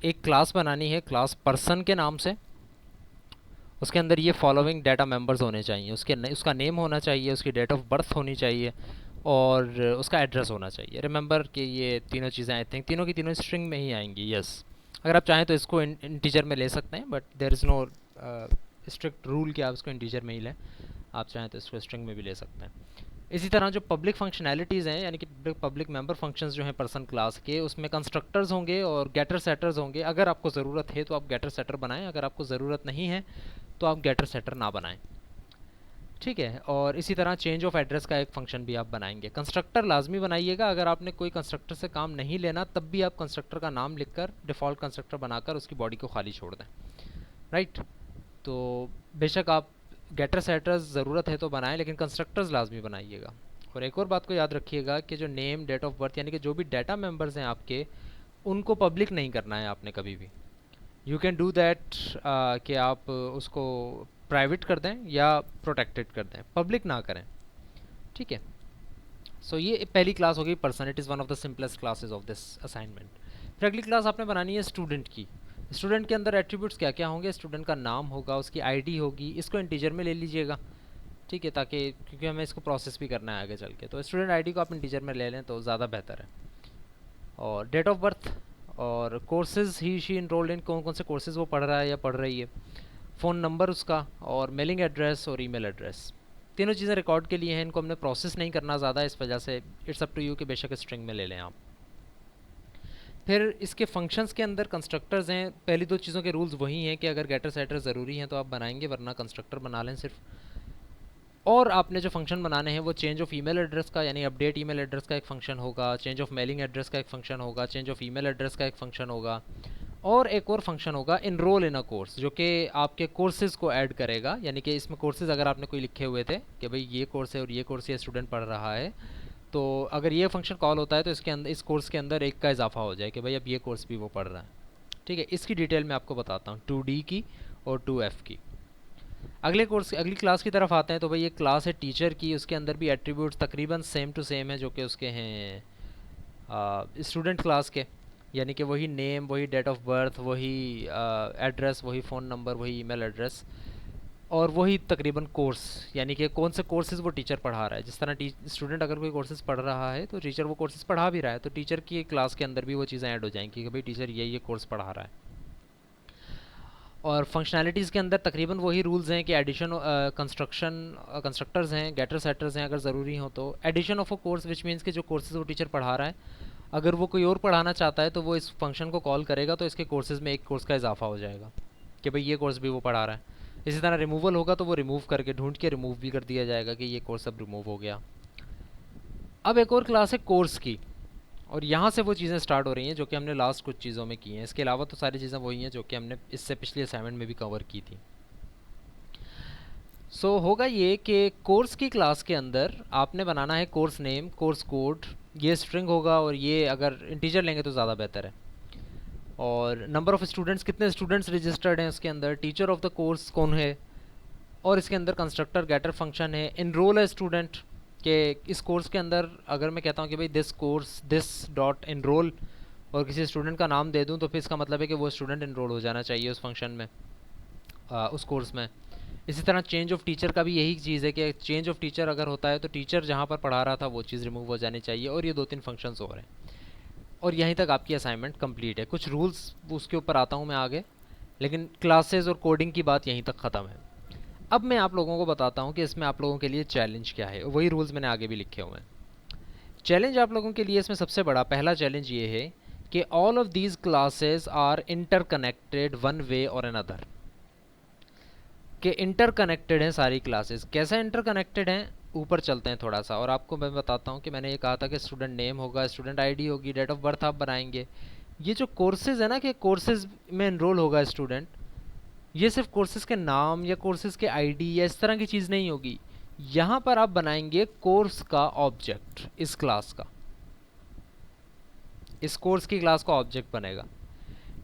एक क्लास बनानी है, क्लास पर्सन के नाम से। उसके अंदर ये फॉलोइंग डाटा मेंबर्स होने चाहिए, उसका नेम होना चाहिए, उसकी डेट ऑफ बर्थ होनी चाहिए और उसका एड्रेस होना चाहिए। रिमेंबर कि ये तीनों चीज़ें आई थिंक तीनों की तीनों स्ट्रिंग में ही आएंगी। यस, अगर आप चाहें तो इसको इंटीजर में ले सकते हैं, but there is no strict rule कि आप इसको इंटीजर में ही लें। आप चाहें तो इसको स्ट्रिंग में भी ले सकते हैं। इसी तरह जो पब्लिक फंक्शनैलिटीज़ हैं, यानी कि पब्लिक मेंबर फंक्शंस जो हैं पर्सन क्लास के, उसमें कंस्ट्रक्टर्स होंगे और गेटर सेटर्स होंगे। अगर आपको ज़रूरत है तो आप गेटर सेटर बनाएं, अगर आपको ज़रूरत नहीं है तो आप गेटर सेटर ना बनाएं। ठीक है, और इसी तरह चेंज ऑफ एड्रेस का एक फ़ंक्शन भी आप बनाएंगे। कंस्ट्रक्टर लाजमी बनाइएगा, अगर आपने कोई कंस्ट्रक्टर से काम नहीं लेना तब भी आप कंस्ट्रक्टर का नाम लिखकर डिफ़ॉल्ट कंस्ट्रक्टर बनाकर उसकी बॉडी को खाली छोड़ दें। राइट, तो बेशक आप गेटर सेटर्स ज़रूरत है तो बनाएं, लेकिन कंस्ट्रक्टर्स लाजमी बनाइएगा। और एक और बात को याद रखिएगा कि जो नेम, डेट ऑफ बर्थ, यानी कि जो भी डाटा मेंबर्स हैं आपके, उनको पब्लिक नहीं करना है आपने कभी भी। यू कैन डू दैट कि आप उसको प्राइवेट कर दें या प्रोटेक्टेड कर दें, पब्लिक ना करें, ठीक है। सो ये पहली क्लास होगी person, it is one of the simplest classes of this assignment. फिर अगली क्लास आपने बनानी है स्टूडेंट की। स्टूडेंट के अंदर एट्रीब्यूट्स क्या क्या होंगे, स्टूडेंट का नाम होगा, उसकी आईडी होगी, इसको इंटीजर में ले लीजिएगा, ठीक है, ताकि क्योंकि हमें इसको प्रोसेस भी करना है आगे चल के, तो स्टूडेंट आईडी को आप इंटीजर में ले लें तो ज़्यादा बेहतर है। और डेट ऑफ बर्थ और courses he she enrolled in, कौन कौन से कोर्सेज वो पढ़ रहा है या पढ़ रही है, फ़ोन नंबर उसका, और मेलिंग एड्रेस और ईमेल एड्रेस। तीनों चीज़ें रिकॉर्ड के लिए हैं, इनको हमने प्रोसेस नहीं करना ज़्यादा, इस वजह से इट्स अप टू यू कि बेशक स्ट्रिंग में ले लें आप। फिर इसके फंक्शंस के अंदर कंस्ट्रक्टर्स हैं। पहली दो चीज़ों के रूल्स वही हैं कि अगर गेटर सेटर ज़रूरी हैं तो आप बनाएंगे, वरना कंस्ट्रक्टर बना लें सिर्फ। और आपने जो फंक्शन बनाने हैं वो चेंज ऑफ ईमेल एड्रेस का, यानी अपडेट ईमेल एड्रेस का एक फ़ंक्शन होगा, चेंज ऑफ मेलिंग एड्रेस का एक फ़ंक्शन होगा, चेंज ऑफ ईमेल एड्रेस का एक फ़ंक्शन होगा, और एक और फंक्शन होगा इनरोल इन अ कोर्स, जो कि आपके कोर्सेज़ को ऐड करेगा। यानी कि इसमें कोर्सेज़ अगर आपने कोई लिखे हुए थे कि भाई ये कोर्स है और ये कोर्स ये स्टूडेंट पढ़ रहा है, तो अगर ये फंक्शन कॉल होता है तो इसके अंदर, इस कोर्स के अंदर एक का इजाफा हो जाए कि भाई अब ये कोर्स भी वो पढ़ रहा है, ठीक है। इसकी डिटेल मैं आपको बताता हूँ 2D की और 2F की। अगली क्लास की तरफ आते हैं, तो भाई ये क्लास है टीचर की, उसके अंदर भी एट्रीब्यूट्स तकरीबन सेम टू सेम है जो कि उसके हैं स्टूडेंट क्लास के, यानी कि वही नेम, वही डेट ऑफ बर्थ, वही एड्रेस, वही फ़ोन नंबर, वही ईमेल एड्रेस, और वही तकरीबन कोर्स, यानी कि कौन से कोर्सेज़ वो टीचर पढ़ा रहा है। जिस तरह स्टूडेंट अगर कोई कोर्सेज़ पढ़ रहा है तो टीचर वो कोर्सेज़ पढ़ा भी रहा है, तो टीचर की क्लास के अंदर भी वो चीज़ें ऐड हो जाएंगी कि भाई टीचर ये कोर्स पढ़ा रहा है। और फंक्शनैलिटीज़ के अंदर तकरीबन वही रूल्स हैं कि एडिशन, कंस्ट्रक्टर्स हैं, गेटर सेटर्स हैं अगर ज़रूरी हो तो। Addition of a course which means कि जो कोर्सेज़ वो टीचर पढ़ा रहा है, अगर वो कोई और पढ़ाना चाहता है तो वो इस फंक्शन को कॉल करेगा, तो इसके कोर्सेज़ में एक कोर्स का इजाफा हो जाएगा कि भाई ये कोर्स भी वो पढ़ा रहा है। इसी तरह रिमूवल होगा तो वो रिमूव करके ढूंढ के रिमूव भी कर दिया जाएगा कि ये कोर्स अब रिमूव हो गया। अब एक और क्लास है कोर्स की, और यहाँ से वो चीज़ें स्टार्ट हो रही हैं जो कि हमने लास्ट कुछ चीज़ों में की हैं। इसके अलावा तो सारी चीज़ें वही हैं जो कि हमने इससे पिछले असाइनमेंट में भी कवर की थी। सो होगा ये कि कोर्स की क्लास के अंदर आपने बनाना है कोर्स नेम, कोर्स कोड, ये स्ट्रिंग होगा, और ये अगर इंटीजर लेंगे तो ज़्यादा बेहतर है। और नंबर ऑफ़ स्टूडेंट्स, कितने स्टूडेंट्स रजिस्टर्ड हैं उसके अंदर, टीचर ऑफ द कोर्स कौन है, और इसके अंदर कंस्ट्रक्टर गेटर फंक्शन है, इनरोल है स्टूडेंट के इस कोर्स के अंदर। अगर मैं कहता हूँ कि भाई this course this dot enroll और किसी स्टूडेंट का नाम दे दूँ, तो फिर इसका मतलब है कि वो स्टूडेंट इनरोल हो जाना चाहिए उस फंक्शन में, उस कोर्स में। इसी तरह चेंज ऑफ टीचर का भी यही चीज़ है कि चेंज ऑफ टीचर अगर होता है तो टीचर जहाँ पर पढ़ा रहा था वो चीज़ रिमूव हो जानी चाहिए। और ये 2-3 फंक्शंस और हैं, और यहीं तक आपकी असाइनमेंट कंप्लीट है। कुछ रूल्स उसके ऊपर आता हूँ मैं आगे, लेकिन क्लासेस और कोडिंग की बात यहीं तक ख़त्म है। अब मैं आप लोगों को बताता हूँ कि इसमें आप लोगों के लिए चैलेंज क्या है, वही रूल्स मैंने आगे भी लिखे हुए हैं। चैलेंज आप लोगों के लिए इसमें सबसे बड़ा पहला चैलेंज ये है कि all of these classes are interconnected one way और अनदर, कि इंटरकनेक्टेड हैं सारी क्लासेस। कैसे इंटरकनेक्टेड हैं, ऊपर चलते हैं थोड़ा सा और आपको मैं बताता हूँ कि मैंने ये कहा था कि स्टूडेंट नेम होगा, स्टूडेंट आईडी होगी, डेट ऑफ बर्थ आप बनाएंगे। ये जो कोर्सेज है ना, कि कोर्सेज में इनरोल होगा स्टूडेंट, ये सिर्फ कोर्सेज के नाम या कोर्सेज के आईडी या इस तरह की चीज़ नहीं होगी। यहाँ पर आप बनाएंगे कोर्स का ऑब्जेक्ट, इस क्लास का, इस कोर्स की क्लास का ऑब्जेक्ट बनेगा।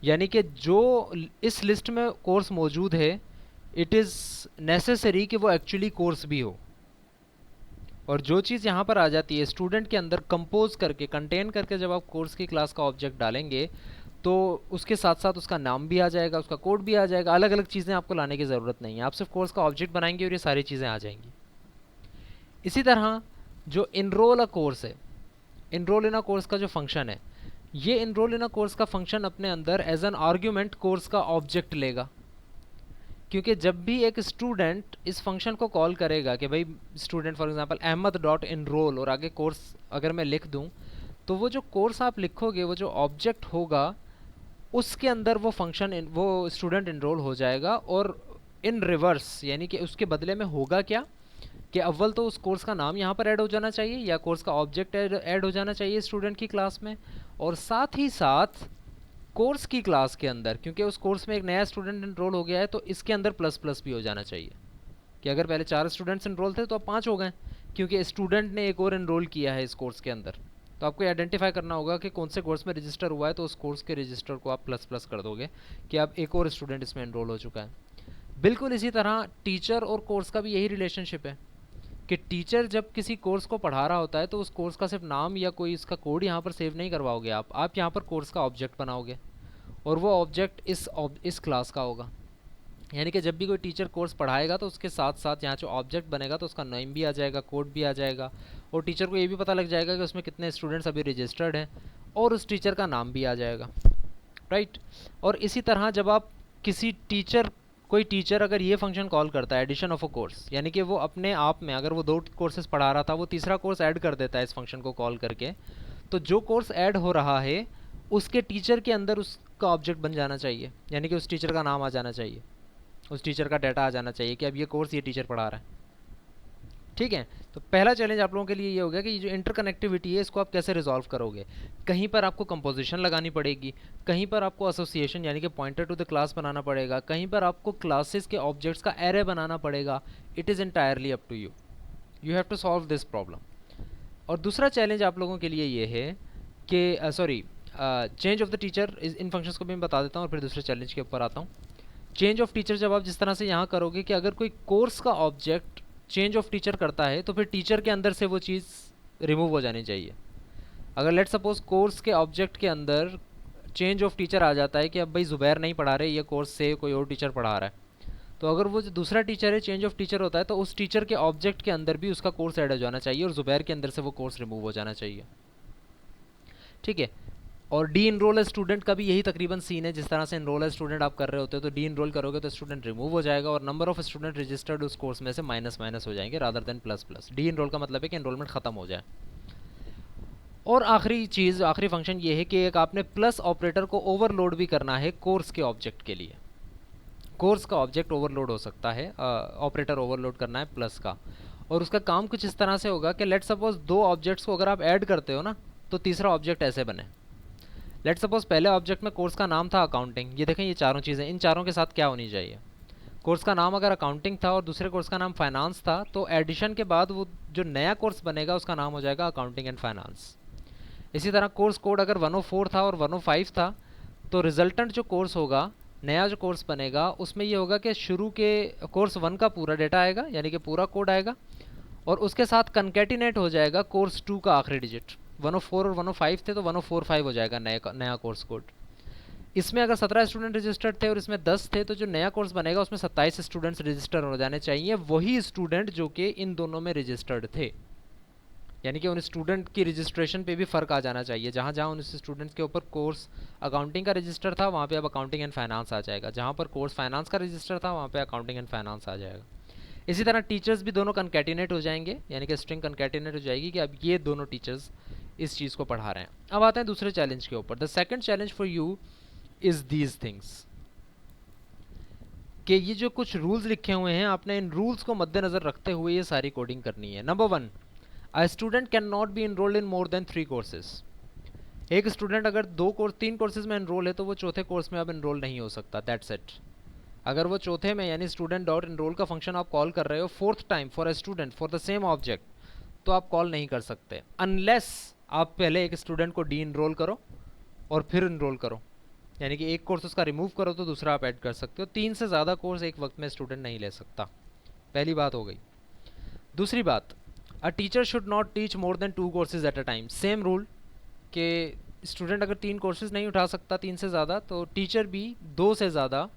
यानी कि जो इस लिस्ट में कोर्स मौजूद है, इट इज़ नेसेसरी कि वो एक्चुअली कोर्स भी हो। और जो चीज़ यहाँ पर आ जाती है स्टूडेंट के अंदर कंपोज करके, कंटेन करके, जब आप कोर्स की क्लास का ऑब्जेक्ट डालेंगे तो उसके साथ साथ उसका नाम भी आ जाएगा, उसका कोड भी आ जाएगा। अलग अलग चीज़ें आपको लाने की ज़रूरत नहीं है, आप सिर्फ कोर्स का ऑब्जेक्ट बनाएंगे और ये सारी चीज़ें आ जाएंगी। इसी तरह जो इनरोल अ कोर्स है, इनरोल इन अ कोर्स का जो फंक्शन है, ये इनरोल इन अ कोर्स का फंक्शन अपने अंदर एज एन आर्ग्यूमेंट कोर्स का ऑब्जेक्ट लेगा। क्योंकि जब भी एक स्टूडेंट इस फंक्शन को कॉल करेगा कि भाई student for example Ahmed dot enroll और आगे कोर्स अगर मैं लिख दूं, तो वो जो कोर्स आप लिखोगे, वो जो ऑब्जेक्ट होगा उसके अंदर वो फंक्शन, वो स्टूडेंट इनरोल हो जाएगा। और इन रिवर्स, यानी कि उसके बदले में होगा क्या कि अव्वल तो उस कोर्स का नाम यहाँ पर ऐड हो जाना चाहिए या कोर्स का ऑब्जेक्ट ऐड हो जाना चाहिए स्टूडेंट की क्लास में, और साथ ही साथ कोर्स की क्लास के अंदर, क्योंकि उस कोर्स में एक नया स्टूडेंट इनरोल हो गया है, तो इसके अंदर प्लस प्लस भी हो जाना चाहिए कि अगर पहले 4 स्टूडेंट्स इनरोल थे तो अब 5 हो गए, क्योंकि स्टूडेंट ने एक और इनरोल किया है इस कोर्स के अंदर। तो आपको आइडेंटिफाई करना होगा कि कौन से कोर्स में रजिस्टर हुआ है, तो उस कोर्स के रजिस्टर को आप प्लस प्लस कर दोगे कि अब एक और स्टूडेंट इसमें एनरोल हो चुका है। बिल्कुल इसी तरह टीचर और कोर्स का भी यही रिलेशनशिप है कि टीचर जब किसी कोर्स को पढ़ा रहा होता है तो उस कोर्स का सिर्फ नाम या कोई इसका कोड यहाँ पर सेव नहीं करवाओगे आप यहाँ पर कोर्स का ऑब्जेक्ट बनाओगे और वो ऑब्जेक्ट इस क्लास का होगा। यानी कि जब भी कोई टीचर कोर्स पढ़ाएगा तो उसके साथ साथ यहाँ जो ऑब्जेक्ट बनेगा तो उसका नेम भी आ जाएगा, कोड भी आ जाएगा, और टीचर को ये भी पता लग जाएगा कि उसमें कितने स्टूडेंट्स अभी रजिस्टर्ड हैं, और उस टीचर का नाम भी आ जाएगा, राइट। और इसी तरह जब आप किसी कोई टीचर अगर ये फंक्शन कॉल करता है एडिशन ऑफ अ कोर्स, यानी कि वो अपने आप में अगर वो 2 कोर्सेज पढ़ा रहा था वो तीसरा कोर्स ऐड कर देता है इस फंक्शन को कॉल करके, तो जो कोर्स ऐड हो रहा है उसके टीचर के अंदर उसका ऑब्जेक्ट बन जाना चाहिए, यानी कि उस टीचर का नाम आ जाना चाहिए, उस टीचर का डाटा आ जाना चाहिए कि अब ये कोर्स ये टीचर पढ़ा रहा है। ठीक है, तो पहला चैलेंज आप लोगों के लिए ये हो गया कि ये जो इंटरकनेक्टिविटी है इसको आप कैसे रिजॉल्व करोगे। कहीं पर आपको कंपोजिशन लगानी पड़ेगी, कहीं पर आपको एसोसिएशन यानी कि पॉइंटर टू द क्लास बनाना पड़ेगा, कहीं पर आपको क्लासेस के ऑब्जेक्ट्स का एरे बनाना पड़ेगा। It is entirely up to you, you have to solve this problem. और दूसरा चैलेंज आप लोगों के लिए ये है कि change of the teacher, in functions को भी मैं बता देता हूँ और फिर दूसरे चैलेंज के ऊपर आता हूँ। चेंज ऑफ टीचर जब आप जिस तरह से यहाँ करोगे कि अगर कोई कोर्स का ऑब्जेक्ट चेंज ऑफ टीचर करता है तो फिर टीचर के अंदर से वो चीज़ रिमूव हो जानी चाहिए। अगर लेट सपोज कोर्स के ऑब्जेक्ट के अंदर चेंज ऑफ टीचर आ जाता है कि अब भाई ज़ुबैर नहीं पढ़ा रहे, ये कोर्स से कोई और टीचर पढ़ा रहा है, तो अगर वो जो दूसरा टीचर है चेंज ऑफ टीचर होता है तो उस टीचर के ऑब्जेक्ट के अंदर भी उसका कोर्स ऐड हो जाना चाहिए और ज़ुबैर के अंदर से वो कोर्स रिमूव हो जाना चाहिए। ठीक है, और डी इनरोल स्टूडेंट का भी यही तकरीबन सीन है। जिस तरह से इनरोल स्टूडेंट आप कर रहे होते हो तो डी इनरोल करोगे तो स्टूडेंट रिमूव हो जाएगा और नंबर ऑफ स्टूडेंट रजिस्टर्ड उस कोर्स में से माइनस माइनस हो जाएंगे rather than plus plus. D enroll का मतलब है कि इनरोलमेंट खत्म हो जाए। और आखिरी चीज़, आखिरी फंक्शन ये है कि एक आपने प्लस ऑपरेटर को ओवरलोड भी करना है कोर्स के ऑब्जेक्ट के लिए। कोर्स का ऑब्जेक्ट ओवरलोड हो सकता है, ऑपरेटर ओवरलोड करना है प्लस का, और उसका काम कुछ इस तरह से होगा कि लेट सपोज 2 ऑब्जेक्ट्स को अगर आप ऐड करते हो ना तो तीसरा ऑब्जेक्ट ऐसे बने। लेट सपोज पहले ऑब्जेक्ट में कोर्स का नाम था अकाउंटिंग, ये देखें ये चारों चीज़ें, इन चारों के साथ क्या होनी चाहिए। कोर्स का नाम अगर अकाउंटिंग था और दूसरे कोर्स का नाम फाइनेंस था तो एडिशन के बाद वो जो नया कोर्स बनेगा उसका नाम हो जाएगा अकाउंटिंग एंड फाइनेंस। इसी तरह कोर्स कोड अगर 104 था और 105 था तो रिजल्टेंट जो कोर्स होगा, नया जो कोर्स बनेगा, उसमें ये होगा कि शुरू के कोर्स 1 का पूरा डेटा आएगा यानी कि पूरा कोड आएगा और उसके साथ कंकैटिनेट हो जाएगा कोर्स 2 का आखिरी डिजिट। 104 और 105 थे तो 1045 हो जाएगा नया कोर्स कोड। इसमें अगर 17 स्टूडेंट रजिस्टर्ड थे और इसमें 10 थे तो जो नया कोर्स बनेगा उसमें 27 स्टूडेंट्स रजिस्टर हो जाने चाहिए, वही स्टूडेंट जो कि इन दोनों में रजिस्टर्ड थे। यानी कि उन स्टूडेंट की रजिस्ट्रेशन पे भी फ़र्क आ जाना चाहिए। जहाँ जहाँ उन स्टूडेंट्स के ऊपर कोर्स अकाउंटिंग का रजिस्टर था वहाँ पे अब अकाउंटिंग एंड फाइनेंस आ जाएगा, जहाँ पर कोर्स फाइनेंस का रजिस्टर था वहाँ पे अकाउंटिंग एंड फाइनेंस आ जाएगा। इसी तरह टीचर्स भी दोनों कंकैटिनेट हो जाएंगे, यानी कि स्ट्रिंग कंकैटिनेट हो जाएगी कि अब ये दोनों टीचर्स इस चीज़ को पढ़ा रहे हैं। अब आते हैं दूसरे चैलेंज के ऊपर। The second challenge for you is these things, कि ये जो कुछ रूल्स लिखे हुए हैं आपने इन रूल्स को मद्देनज़र रखते हुए ये सारी कोडिंग करनी है। Number 1, a student can not be enrolled in more than 3 courses. एक स्टूडेंट अगर 3 कोर्सेज में इनरोल है तो वो चौथे कोर्स में अब इनरोल नहीं हो सकता, दैट्स इट। अगर वो चौथे में यानी स्टूडेंट डॉट इनरोल का फंक्शन आप कॉल कर रहे हो 4th time for a student for the same object तो आप कॉल नहीं कर सकते अनलेस आप पहले एक स्टूडेंट को डी इनरोल करो और फिर इनरोल करो, यानी कि एक कोर्स उसका रिमूव करो तो दूसरा आप ऐड कर सकते हो। 3 से ज़्यादा कोर्स एक वक्त में स्टूडेंट नहीं ले सकता, पहली बात हो गई। दूसरी बात, a teacher should not teach more than 2 courses at a time. Same rule कि स्टूडेंट अगर 3 कोर्सेज नहीं उठा सकता 3 से ज़्यादा तो टीचर भी 2 से ज़्यादा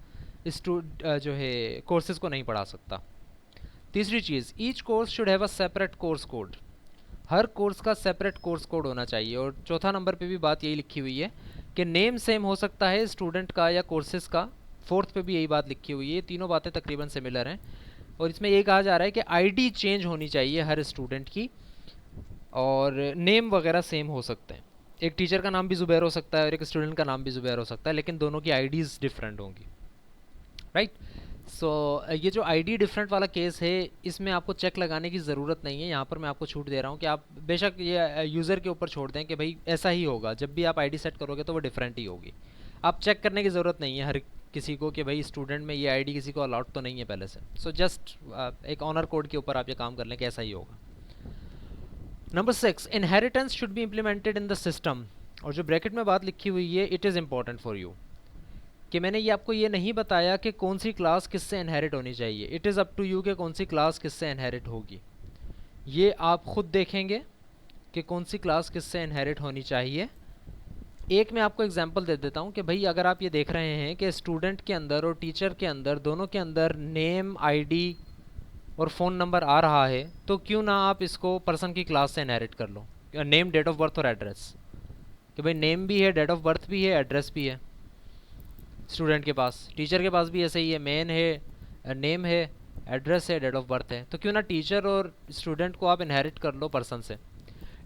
जो है कोर्सेज को नहीं पढ़ा सकता। तीसरी चीज़, each course should have a separate course code. हर कोर्स का सेपरेट कोर्स कोड होना चाहिए। और चौथा नंबर पे भी बात यही लिखी हुई है कि नेम सेम हो सकता है स्टूडेंट का या कोर्सेज का। 4th पे भी यही बात लिखी हुई है। तीनों बातें तकरीबन सिमिलर हैं और इसमें ये कहा जा रहा है कि आईडी चेंज होनी चाहिए हर स्टूडेंट की और नेम वगैरह सेम हो सकते हैं। एक टीचर का नाम भी ज़ुबैर हो सकता है और एक स्टूडेंट का नाम भी ज़ुबैर हो सकता है, लेकिन दोनों की आईडीज़ डिफरेंट होंगी, राइट। सो ये जो आईडी डिफरेंट वाला केस है इसमें आपको चेक लगाने की ज़रूरत नहीं है। यहाँ पर मैं आपको छूट दे रहा हूँ कि आप बेशक ये यूज़र के ऊपर छोड़ दें कि भाई ऐसा ही होगा, जब भी आप आईडी सेट करोगे तो वो डिफरेंट ही होगी। आप चेक करने की ज़रूरत नहीं है हर किसी को कि भाई स्टूडेंट में ये आईडी किसी को अलाउड तो नहीं है पहले से। सो जस्ट एक ऑनर कोड के ऊपर आप ये काम कर लें कि ऐसा ही होगा। Number 6, inheritance should be implemented in the system. और जो ब्रैकेट में बात लिखी हुई है, it is important for you, कि मैंने ये आपको ये नहीं बताया कि कौन सी क्लास किससे इनहेरिट होनी चाहिए। It is up to you कि कौन सी क्लास किससे इनहेरिट होगी। ये आप खुद देखेंगे कि कौन सी क्लास किससे इनहेरिट होनी चाहिए। एक मैं आपको एग्जांपल दे देता हूँ कि भाई अगर आप ये देख रहे हैं कि स्टूडेंट के अंदर और टीचर के अंदर दोनों के अंदर नेम, आईडी और फ़ोन नंबर आ रहा है, तो क्यों ना आप इसको पर्सन की क्लास से इनहेरिट कर लो। नेम, डेट ऑफ बर्थ और एड्रेस, कि भाई नेम भी है, डेट ऑफ बर्थ भी है, एड्रेस भी है स्टूडेंट के पास। टीचर के पास भी ऐसे ही है, मेन है, नेम है, एड्रेस है, डेट ऑफ बर्थ है। तो क्यों ना टीचर और स्टूडेंट को आप इनहेरिट कर लो पर्सन से।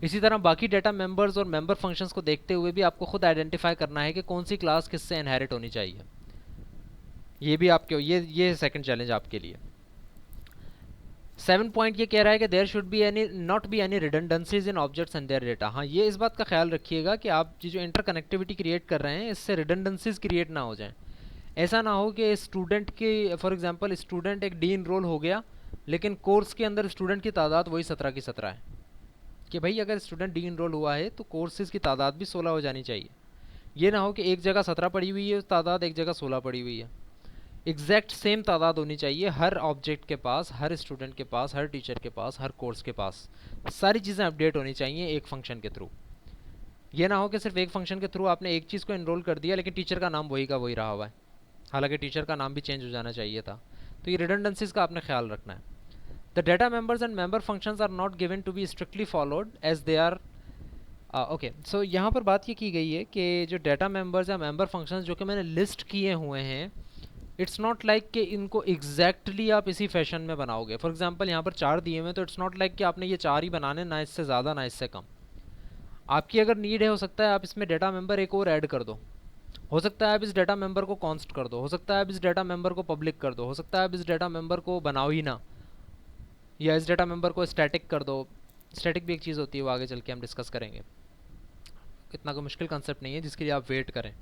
इसी तरह बाकी डेटा मेंबर्स और मेंबर फंक्शंस को देखते हुए भी आपको खुद आइडेंटिफाई करना है कि कौन सी क्लास किससे इनहेरिट होनी चाहिए। ये भी आपके ये सेकंड चैलेंज आपके लिए। 7 पॉइंट ये कह रहा है कि there should be any not be any redundancies in objects and their data. हाँ, ये इस बात का ख्याल रखिएगा कि आप जो इंटरकनेक्टिविटी क्रिएट कर रहे हैं, इससे रिडंडेंसीज क्रिएट ना हो जाएं। ऐसा ना हो कि स्टूडेंट की, फॉर एग्जांपल स्टूडेंट एक डी इनरोल हो गया, लेकिन कोर्स के अंदर स्टूडेंट की तादाद वही 17 की 17 है। कि भाई अगर स्टूडेंट डी इनरोल हुआ है तो कोर्सेज की तादाद भी 16 हो जानी चाहिए। ये ना हो कि एक जगह 17 पड़ी हुई है तादाद, एक जगह 16 पड़ी हुई है। एग्जैक्ट सेम तादाद होनी चाहिए हर ऑब्जेक्ट के पास, हर स्टूडेंट के पास, हर टीचर के पास, हर कोर्स के पास। सारी चीज़ें अपडेट होनी चाहिए एक फंक्शन के थ्रू। ये ना हो कि सिर्फ एक फंक्शन के थ्रू आपने एक चीज़ को इनरोल कर दिया लेकिन टीचर का नाम वही का वही रहा हुआ है, हालांकि टीचर का नाम भी चेंज हो जाना चाहिए था। तो ये रिडंडेंसीज का आपने ख्याल रखना है। The data members and member functions are not given to be strictly followed as they are. Okay, so यहाँ पर बात ये की गई है कि जो डेटा मेंबर्स या मेंबर फंक्शंस जो कि मैंने लिस्ट किए हुए हैं, इट्स नॉट लाइक कि इनको एग्जैक्टली आप इसी फैशन में बनाओगे। फॉर एग्जांपल यहाँ पर 4 दिए हुए हैं, तो इट्स नॉट लाइक कि आपने ये 4 ही बनाने, ना इससे ज़्यादा ना इससे कम। आपकी अगर नीड है, हो सकता है आप इसमें डेटा मेंबर एक और ऐड कर दो, हो सकता है आप इस डेटा मेंबर को कॉन्स्ट कर दो, हो सकता है आप इस डेटा मेंबर को पब्लिक कर दो, हो सकता है आप इस डेटा मेंबर को बनाओ ही ना, या इस डेटा मेंबर को स्टैटिक कर दो। स्टैटिक भी एक चीज़ होती है, वो आगे चल के हम डिस्कस करेंगे। इतना कोई मुश्किल कंसेप्ट नहीं है जिसके लिए आप वेट करें।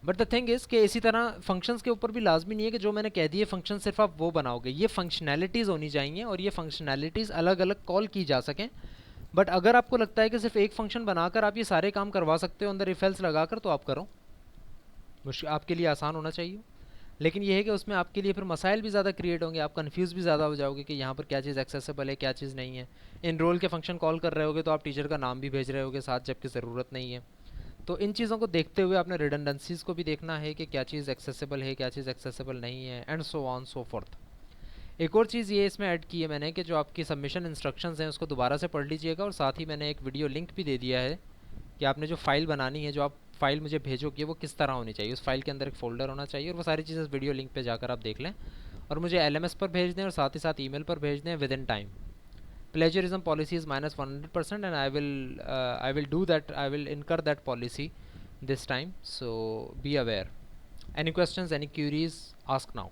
बट द थिंग इज़ कि इसी तरह फंक्शंस के ऊपर भी लाजमी नहीं है कि जो मैंने कह दिए फंक्शन सिर्फ आप वो बनाओगे। ये फंक्शनैलिटीज़ होनी चाहिए और ये फंक्शनैलिटीज़ अलग अलग कॉल की जा सकें। बट अगर आपको लगता है कि सिर्फ एक फंक्शन बनाकर आप ये सारे काम करवा सकते हो अंदर इफ एल्स लगाकर, तो आप करो, मुश्किल आपके लिए आसान होना चाहिए। लेकिन ये है कि उसमें आपके लिए फिर मसाइल भी ज़्यादा क्रिएट होंगे, आप कंफ्यूज भी ज़्यादा हो जाओगे कि यहाँ पर क्या चीज़ एक्सेसिबल है, क्या चीज़ नहीं है। इनरोल के फंक्शन कॉल कर रहे होगे तो आप टीचर का नाम भी भेज रहे होगे साथ, जबकि ज़रूरत नहीं है। तो इन चीज़ों को देखते हुए आपने रिडंडेंसीज़ को भी देखना है कि क्या चीज़ एक्सेसिबल है, क्या चीज़ एक्सेसिबल नहीं है, and so on so fourth. एक और चीज़ ये इसमें ऐड की है मैंने कि जो आपकी सबमिशन इंस्ट्रक्शंस हैं उसको दोबारा से पढ़ लीजिएगा, और साथ ही मैंने एक वीडियो लिंक भी दे दिया है कि आपने जो फ़ाइल बनानी है, जो आप फाइल मुझे भेजोगे, वो किस तरह होनी चाहिए। उस फाइल के अंदर एक फ़ोल्डर होना चाहिए, और वो सारी चीज़ें वीडियो लिंक पे जाकर आप देख लें, और मुझे LMS पर भेज दें और साथ ही साथ ईमेल पर भेज दें with in time. Plagiarism policy is -100%, and I will do that. I will incur that policy this time. So be aware. Any questions? Any queries? Ask now.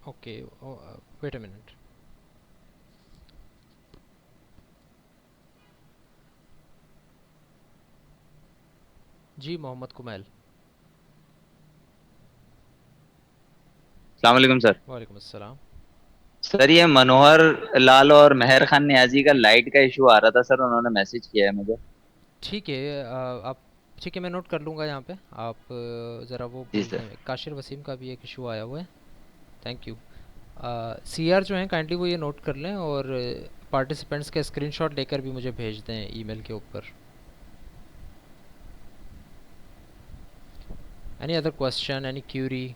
Okay. Wait a minute. जी मोहम्मद कुमैल। अस्सलाम वालेकुम सर। वालेकुम अस्सलाम। सर ये मनोहर लाल और मेहर खान नियाजी का लाइट का इशू आ रहा था सर, उन्होंने मैसेज किया है मुझे। ठीक है, आप ठीक है, मैं नोट कर लूँगा यहाँ पे। आप ज़रा वो जी बोल सर। दें, काशिर वसीम का भी एक इशू आया हुआ है। Thank you. CR जो हैं काइंडली वो ये नोट कर लें, और पार्टिसिपेंट्स का स्क्रीनशॉट लेकर भी मुझे भेज दें ईमेल के ऊपर। Any other question? Any query?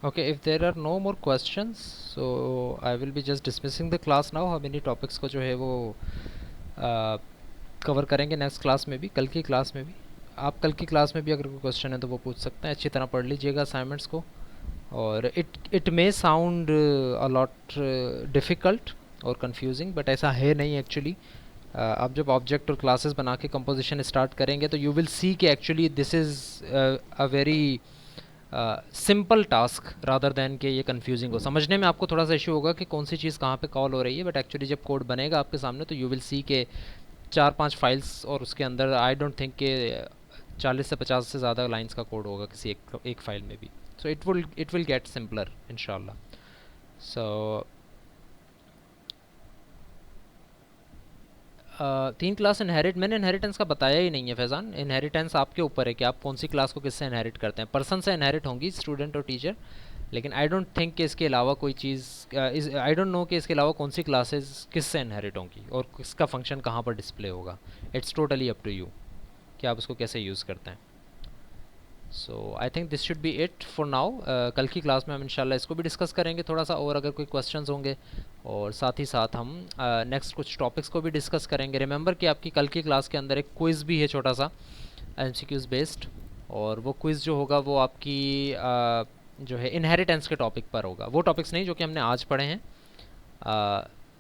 Okay, if there are no more questions, so I will be just dismissing the class now. हम इन्हीं टॉपिक्स को जो है वो कवर करेंगे नेक्स्ट क्लास में भी, कल की क्लास में भी। आप कल की क्लास में भी अगर कोई क्वेश्चन है तो वो पूछ सकते हैं। अच्छी तरह पढ़ लीजिएगा असाइनमेंट्स को। और it may sound a lot difficult और कंफ्यूजिंग, बट ऐसा है नहीं एक्चुअली। आप जब ऑब्जेक्ट और क्लासेस बना के कंपोजिशन स्टार्ट करेंगे तो यू विल सी कि actually this is a very simple task rather than कि ये कंफ्यूजिंग हो। समझने में आपको थोड़ा सा इशू होगा कि कौन सी चीज़ कहाँ पे कॉल हो रही है, बट एक्चुअली जब कोड बनेगा आपके सामने तो यू विल सी के 4-5 फाइल्स और उसके अंदर आई डोंट थिंक कि 40 से 50 से ज़्यादा लाइंस का कोड होगा किसी एक फ़ाइल में भी। So it will get simpler इंशाल्लाह। सो 3 क्लास इनहेरिट, मैंने इनहेरिटेंस का बताया ही नहीं है फैज़ान। इनहेरिटेंस आपके ऊपर है कि आप कौन सी क्लास को किससे इनहेरिट करते हैं। पर्सन से इनहेरिट होंगी स्टूडेंट और टीचर, लेकिन आई डोंट थिंक कि इसके अलावा कोई चीज़, आई डोंट नो कि इसके अलावा कौन सी क्लासेस किससे इनहेरिट होंगी और किसका फंक्शन कहाँ पर डिस्प्ले होगा। It's totally up to you कि आप उसको कैसे यूज़ करते हैं। So I think this should be it for now. कल की क्लास में हम इंशाल्लाह इसको भी डिस्कस करेंगे थोड़ा सा, और अगर कोई क्वेश्चंस होंगे, और साथ ही साथ हम नेक्स्ट कुछ टॉपिक्स को भी डिस्कस करेंगे। रिमेंबर कि आपकी कल की क्लास के अंदर एक क्विज़ भी है छोटा सा, एमसीक्यूज़ बेस्ड, और वो क्विज़ जो होगा वो आपकी जो है इनहेरिटेंस के टॉपिक पर होगा। वो टॉपिक्स नहीं जो कि हमने आज पढ़े हैं,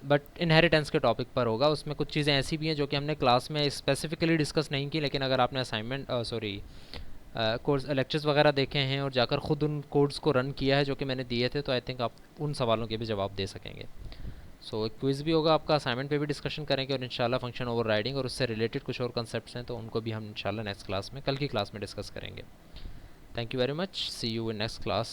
बट इनहेरिटेंस के टॉपिक पर होगा। उसमें कुछ चीज़ें ऐसी भी हैं जो कि हमने क्लास में स्पेसिफिकली डिस्कस नहीं की, लेकिन अगर आपने असाइनमेंट सॉरी कोर्स लेक्चर्स वगैरह देखे हैं और जाकर ख़ुद उन कोड्स को रन किया है जो कि मैंने दिए थे, तो आई थिंक आप उन सवालों के भी जवाब दे सकेंगे। सो एक क्विज़ भी होगा आपका, असाइनमेंट पे भी डिस्कशन करेंगे, और इंशाल्लाह फंक्शन ओवरराइडिंग और उससे रिलेटेड कुछ और कंसेप्ट्स हैं तो उनको भी हम इंशाल्लाह नेक्स्ट क्लास में, कल की क्लास में डिस्कस करेंगे। Thank you very much, see you in next class.